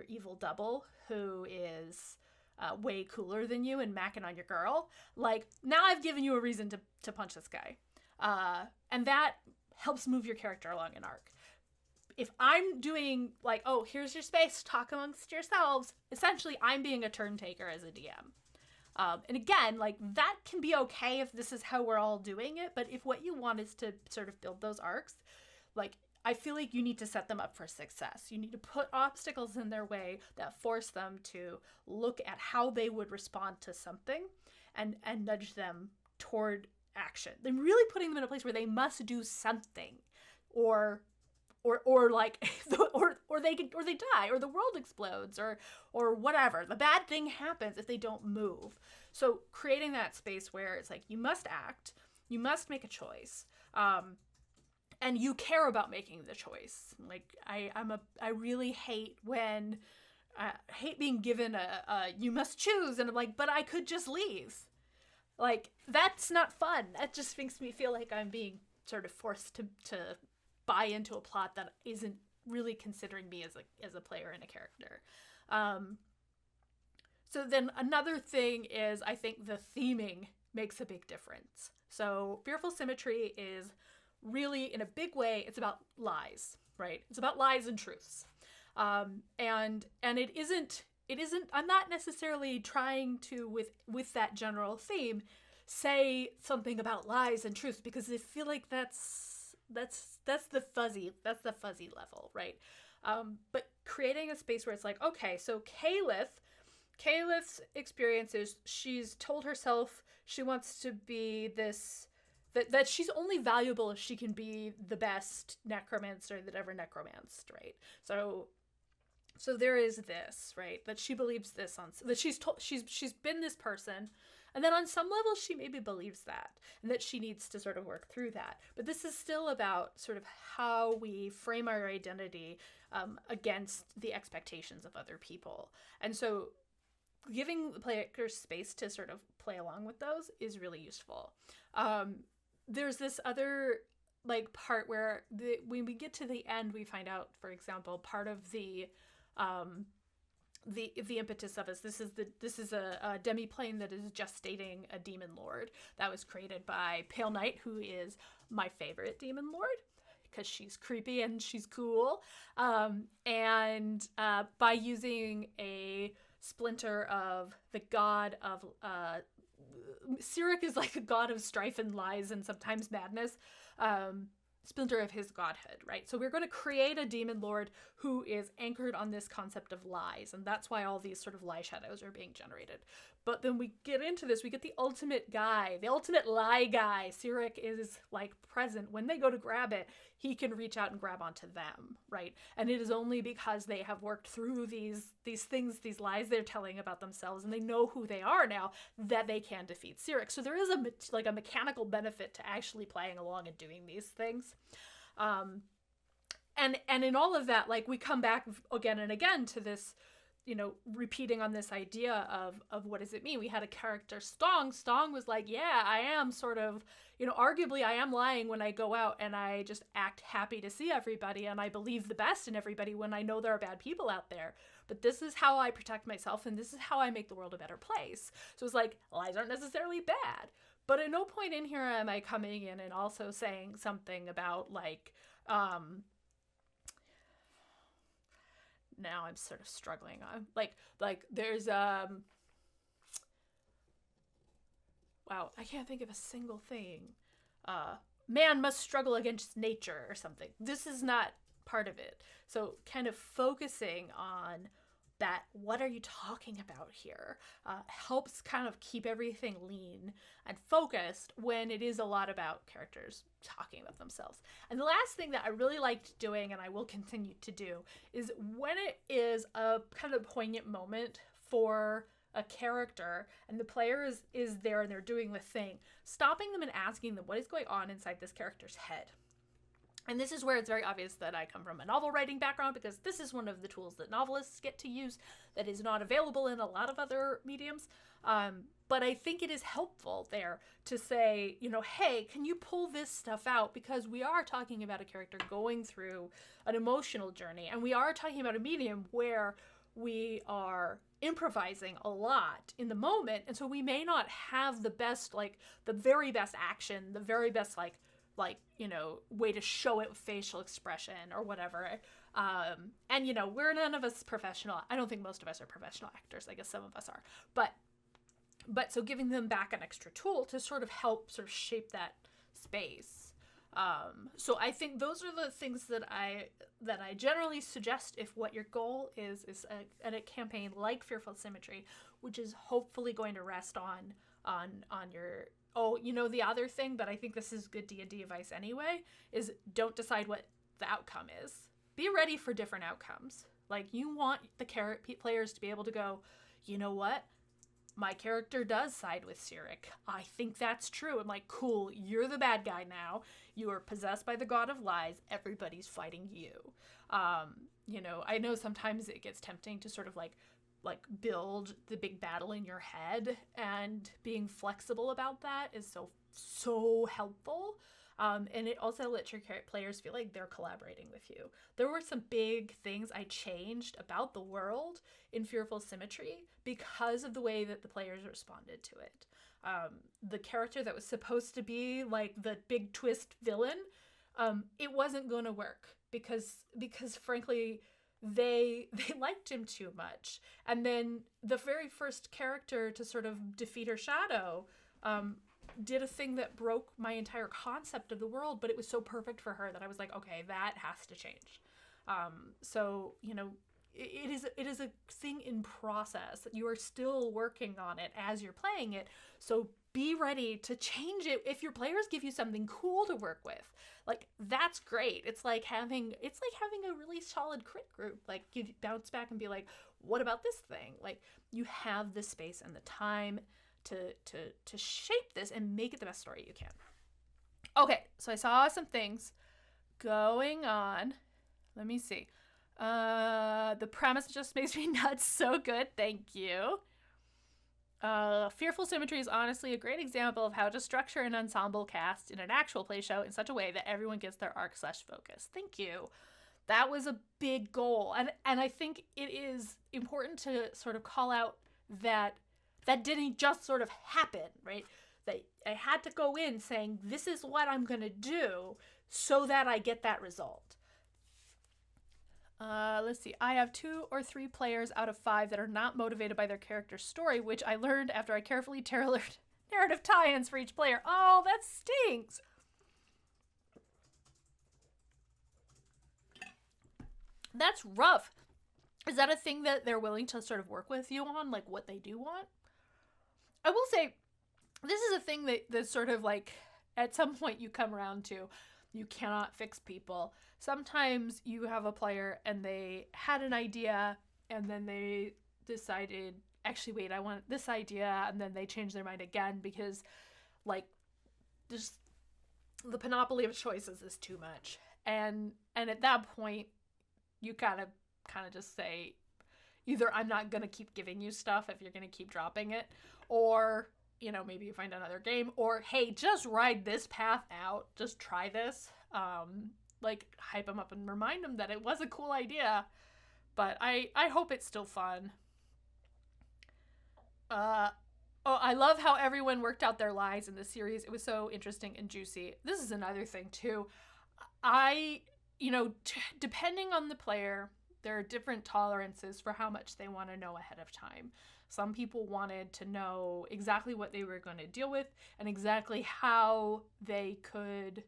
evil double who is way cooler than you and macking on your girl, like now I've given you a reason to punch this guy. And that helps move your character along an arc. If I'm doing like, oh, here's your space, talk amongst yourselves, essentially I'm being a turn taker as a DM. And again, like, that can be okay if this is how we're all doing it, but if what you want is to sort of build those arcs, like, I feel like you need to set them up for success. You need to put obstacles in their way that force them to look at how they would respond to something and nudge them toward action. Then really putting them in a place where they must do something, or like or they die, or the world explodes, or whatever. The bad thing happens if they don't move. So creating that space where it's like, you must act, you must make a choice, and you care about making the choice. Like, I really hate when I hate being given a you must choose, and I'm like, but I could just leave. Like, that's not fun. That just makes me feel like I'm being sort of forced to buy into a plot that isn't really considering me as a player and a character. So then another thing is, I think the theming makes a big difference. So Fearful Symmetry is really, in a big way, it's about lies, right? It's about lies and truths. And it isn't, I'm not necessarily trying to, with that general theme, say something about lies and truths, because I feel like that's the fuzzy level, right? But creating a space where it's like, okay, so Calith's experience is, she's told herself she wants to be this, that she's only valuable if she can be the best necromancer that ever necromanced, right? So there is this, right, that she believes this that she's been this person, and then on some level she maybe believes that, and that she needs to sort of work through that. But this is still about sort of how we frame our identity against the expectations of other people. And so giving the players space to sort of play along with those is really useful. There's this other like part where when we get to the end, we find out, for example, part of the impetus of us. This is a demiplane that is gestating a demon lord that was created by Pale Knight, who is my favorite demon lord because she's creepy and she's cool. And by using a splinter of the god of Cyric is like a god of strife and lies and sometimes madness. Splinter of his godhood, right? So we're going to create a demon lord who is anchored on this concept of lies, and that's why all these sort of lie shadows are being generated. But then we get into this, we get the ultimate guy, the ultimate lie guy. Cyric is like present. When they go to grab it, he can reach out and grab onto them, right? And it is only because they have worked through these things, these lies they're telling about themselves, and they know who they are now, that they can defeat Cyric. So there is a mechanical benefit to actually playing along and doing these things. And in all of that, like, we come back again and again to this, repeating on this idea of what does it mean? We had a character, Stong. Stong was like, yeah, I am sort of, arguably I am lying when I go out and I just act happy to see everybody and I believe the best in everybody when I know there are bad people out there. But this is how I protect myself, and this is how I make the world a better place. So it's like, lies aren't necessarily bad. But at no point in here am I coming in and also saying something about, like, now I'm sort of struggling. Like there's, wow, I can't think of a single thing. Man must struggle against nature or something. This is not part of it. So kind of focusing on that, what are you talking about here, helps kind of keep everything lean and focused when it is a lot about characters talking about themselves. And the last thing that I really liked doing, and I will continue to do, is when it is a kind of poignant moment for a character and the player is there and they're doing the thing, stopping them and asking them what is going on inside this character's head. And this is where it's very obvious that I come from a novel writing background, because this is one of the tools that novelists get to use that is not available in a lot of other mediums. But I think it is helpful there to say, hey, can you pull this stuff out? Because we are talking about a character going through an emotional journey, and we are talking about a medium where we are improvising a lot in the moment. And so we may not have the best, like the very best action, the very best, way to show it with facial expression or whatever. And, we're none of us professional. I don't think most of us are professional actors. I guess some of us are. But But so giving them back an extra tool to sort of help sort of shape that space. So I think those are the things that I generally suggest if what your goal is a campaign like Fearful Symmetry, which is hopefully going to rest on your. Oh, the other thing, but I think this is good D&D advice anyway, is don't decide what the outcome is. Be ready for different outcomes. Like, you want the players to be able to go, you know what? My character does side with Cyric. I think that's true. I'm like, cool, you're the bad guy now. You are possessed by the god of lies. Everybody's fighting you. I know sometimes it gets tempting to sort of like build the big battle in your head, and being flexible about that is so helpful. And it also lets your players feel like they're collaborating with you. There were some big things I changed about the world in Fearful Symmetry because of the way that the players responded to it. The character that was supposed to be like the big twist villain, it wasn't going to work because frankly, they liked him too much. And then the very first character to sort of defeat her shadow did a thing that broke my entire concept of the world, but it was so perfect for her that I was like, okay, that has to change. So it is a thing in process. You are still working on it as you're playing it. So be ready to change it if your players give you something cool to work with. Like, that's great. It's like having a really solid crit group. Like, you bounce back and be like, what about this thing? Like, you have the space and the time to shape this and make it the best story you can. Okay, so I saw some things going on. Let me see. The premise just makes me nuts. So good. Thank you. Fearful Symmetry is honestly a great example of how to structure an ensemble cast in an actual play show in such a way that everyone gets their arc/focus. Thank you. That was a big goal. And I think it is important to sort of call out that didn't just sort of happen, right? That I had to go in saying, this is what I'm going to do so that I get that result. Let's see. I have 2 or 3 players out of 5 that are not motivated by their character's story, which I learned after I carefully tailored narrative tie-ins for each player. Oh, that stinks. That's rough. Is that a thing that they're willing to sort of work with you on, like what they do want? I will say, this is a thing that's sort of like, at some point you come around to, you cannot fix people. Sometimes you have a player and they had an idea and then they decided, actually, wait, I want this idea, and then they change their mind again because, like, just the panoply of choices is too much. And at that point, you kind of just say, either I'm not going to keep giving you stuff if you're going to keep dropping it, or, maybe you find another game, or, hey, just ride this path out. Just try this. Like, hype them up and remind them that it was a cool idea, but I hope it's still fun. I love how everyone worked out their lies in the series. It was so interesting and juicy. This is another thing, too. Depending on the player, there are different tolerances for how much they want to know ahead of time. Some people wanted to know exactly what they were going to deal with and exactly how they could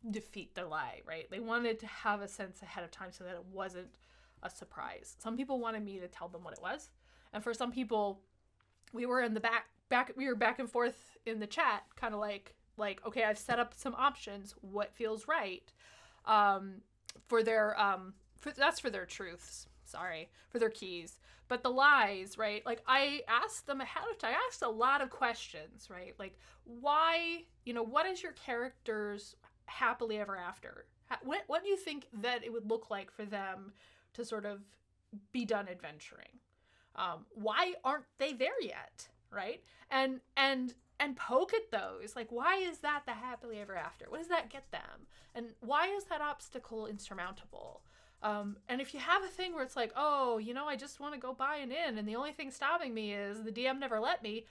defeat the lie, right? They wanted to have a sense ahead of time so that it wasn't a surprise. Some people wanted me to tell them what it was. And for some people, we were in the we were back and forth in the chat, kind of like, okay, I've set up some options. What feels right? For their truths. Sorry, for their keys. But the lies, right? Like, I asked them ahead of time. I asked a lot of questions, right? Like, why, what is your character's happily ever after? What do you think that it would look like for them to sort of be done adventuring? Why aren't they there yet, right? And poke at those. Like, why is that the happily ever after? What does that get them? And why is that obstacle insurmountable? And if you have a thing where it's like, oh, I just want to go buy an inn and the only thing stopping me is the DM never let me,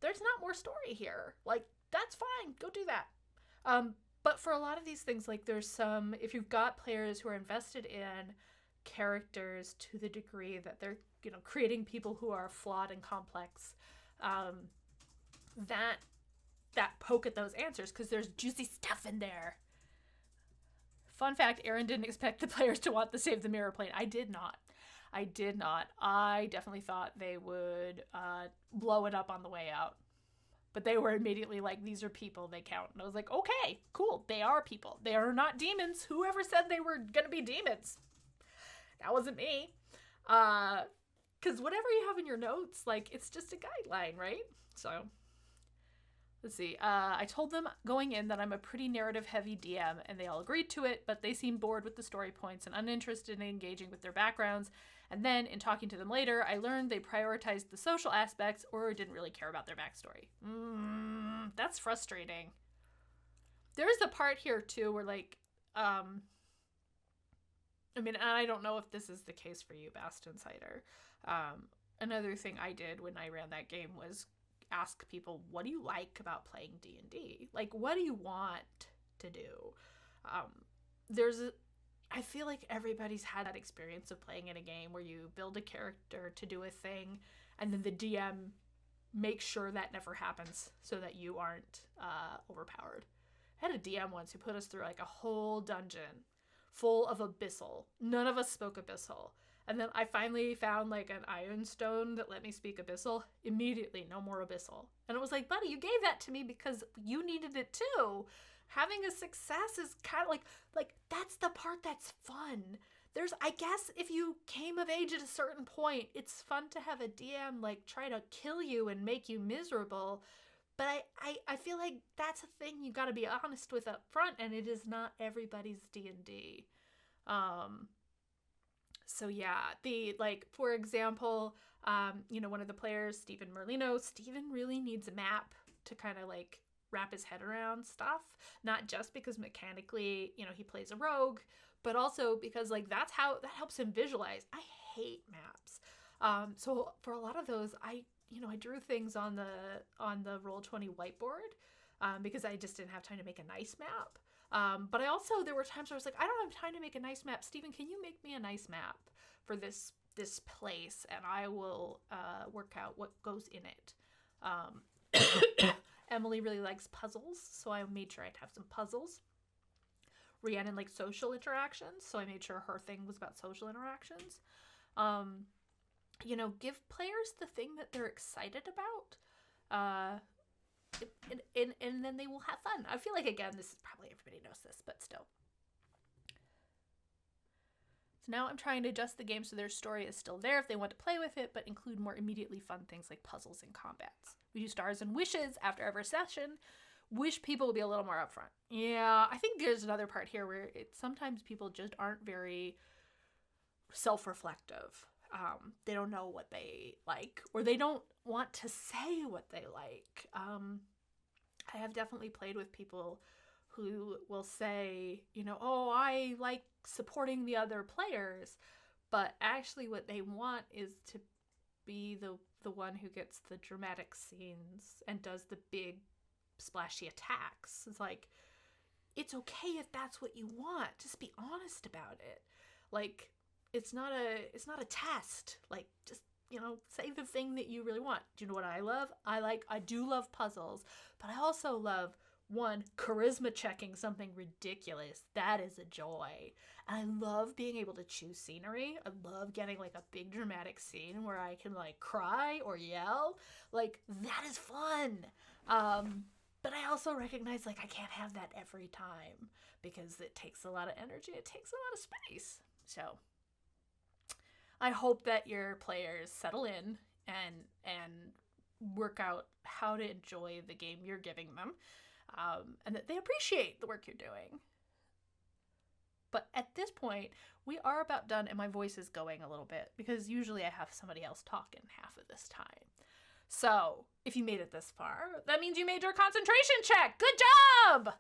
there's not more story here. Like, that's fine. Go do that. But for a lot of these things, like, there's some, if you've got players who are invested in characters to the degree that they're, creating people who are flawed and complex, that poke at those answers, because there's juicy stuff in there. Fun fact, Erin didn't expect the players to want the Save the Mirror plane. I did not. I definitely thought they would blow it up on the way out. But they were immediately like, these are people, they count. And I was like, okay, cool, they are people. They are not demons. Whoever said they were going to be demons? That wasn't me. Because whatever you have in your notes, like, it's just a guideline, right? So, let's see. I told them going in that I'm a pretty narrative-heavy DM, and they all agreed to it, but they seemed bored with the story points and uninterested in engaging with their backgrounds. And then, in talking to them later, I learned they prioritized the social aspects or didn't really care about their backstory. That's frustrating. There's a part here, too, where, like, I mean, I don't know if this is the case for you, Bast Insider. Another thing I did when I ran that game was ask people, what do you like about playing D&D? Like, what do you want to do? I feel like everybody's had that experience of playing in a game where you build a character to do a thing, and then the DM makes sure that never happens so that you aren't overpowered. I had a DM once who put us through like a whole dungeon full of abyssal. None of us spoke abyssal. And then I finally found like an iron stone that let me speak abyssal. Immediately, no more abyssal. And it was like, buddy, you gave that to me because you needed it too. Having a success is kind of like that's the part that's fun. I guess if you came of age at a certain point, it's fun to have a DM like try to kill you and make you miserable. But I feel like that's a thing you got to be honest with up front, and it is not everybody's D&D. So yeah, for example, one of the players, Stephen Merlino, Stephen really needs a map to kind of like wrap his head around stuff, not just because mechanically, he plays a rogue, but also because like that helps him visualize. I hate maps. So for a lot of those, I drew things on the Roll20 whiteboard because I just didn't have time to make a nice map. But there were times where I was like, I don't have time to make a nice map. Steven, can you make me a nice map for this place? And I will work out what goes in it. Emily really likes puzzles, so I made sure I'd have some puzzles. Rhiannon likes social interactions, so I made sure her thing was about social interactions. Give players the thing that they're excited about. And then they will have fun. I feel like, again, this is probably everybody knows this, but still. So now I'm trying to adjust the game so their story is still there if they want to play with it, but include more immediately fun things like puzzles and combats. We do stars and wishes after every session. Wish people would be a little more upfront. Yeah, I think there's another part here where sometimes people just aren't very self-reflective. They don't know what they like, or they don't want to say what they like. I have definitely played with people who will say, I like supporting the other players, but actually what they want is to be the one who gets the dramatic scenes and does the big splashy attacks. It's like, it's okay if that's what you want. Just be honest about it. Like, it's not a test. Like, just, say the thing that you really want. Do you know what I love? I do love puzzles, but I also love, one, charisma checking something ridiculous. That is a joy. And I love being able to choose scenery. I love getting like a big dramatic scene where I can like cry or yell. Like, that is fun. But I also recognize like I can't have that every time because it takes a lot of energy. It takes a lot of space. So I hope that your players settle in and work out how to enjoy the game you're giving them, and that they appreciate the work you're doing. But at this point, we are about done, and my voice is going a little bit because usually I have somebody else talk in half of this time. So if you made it this far, that means you made your concentration check. Good job!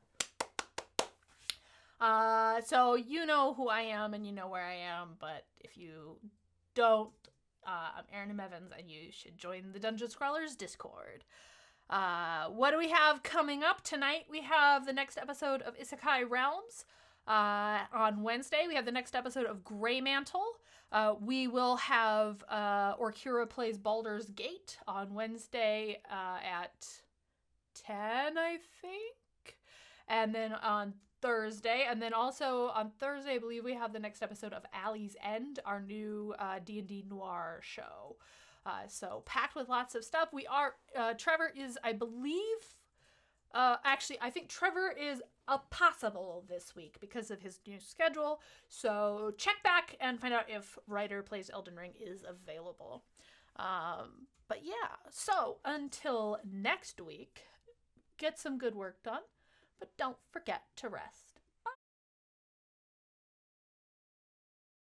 So you know who I am and you know where I am, but if you don't, I'm Erin Evans, and you should join the Dungeon Scrawlers Discord. What do we have coming up tonight? We have the next episode of Isekai Realms. On Wednesday, we have the next episode of Grey Mantle. We will have Orkira Plays Baldur's Gate on Wednesday at 10, I think. And then on Thursday, and then also on Thursday, I believe we have the next episode of Alley's End, our new D&D Noir show. So packed with lots of stuff. Trevor is, I believe, actually, I think Trevor is possible this week because of his new schedule. So check back and find out if Writer Plays Elden Ring is available. But yeah, so until next week, get some good work done, but don't forget to rest.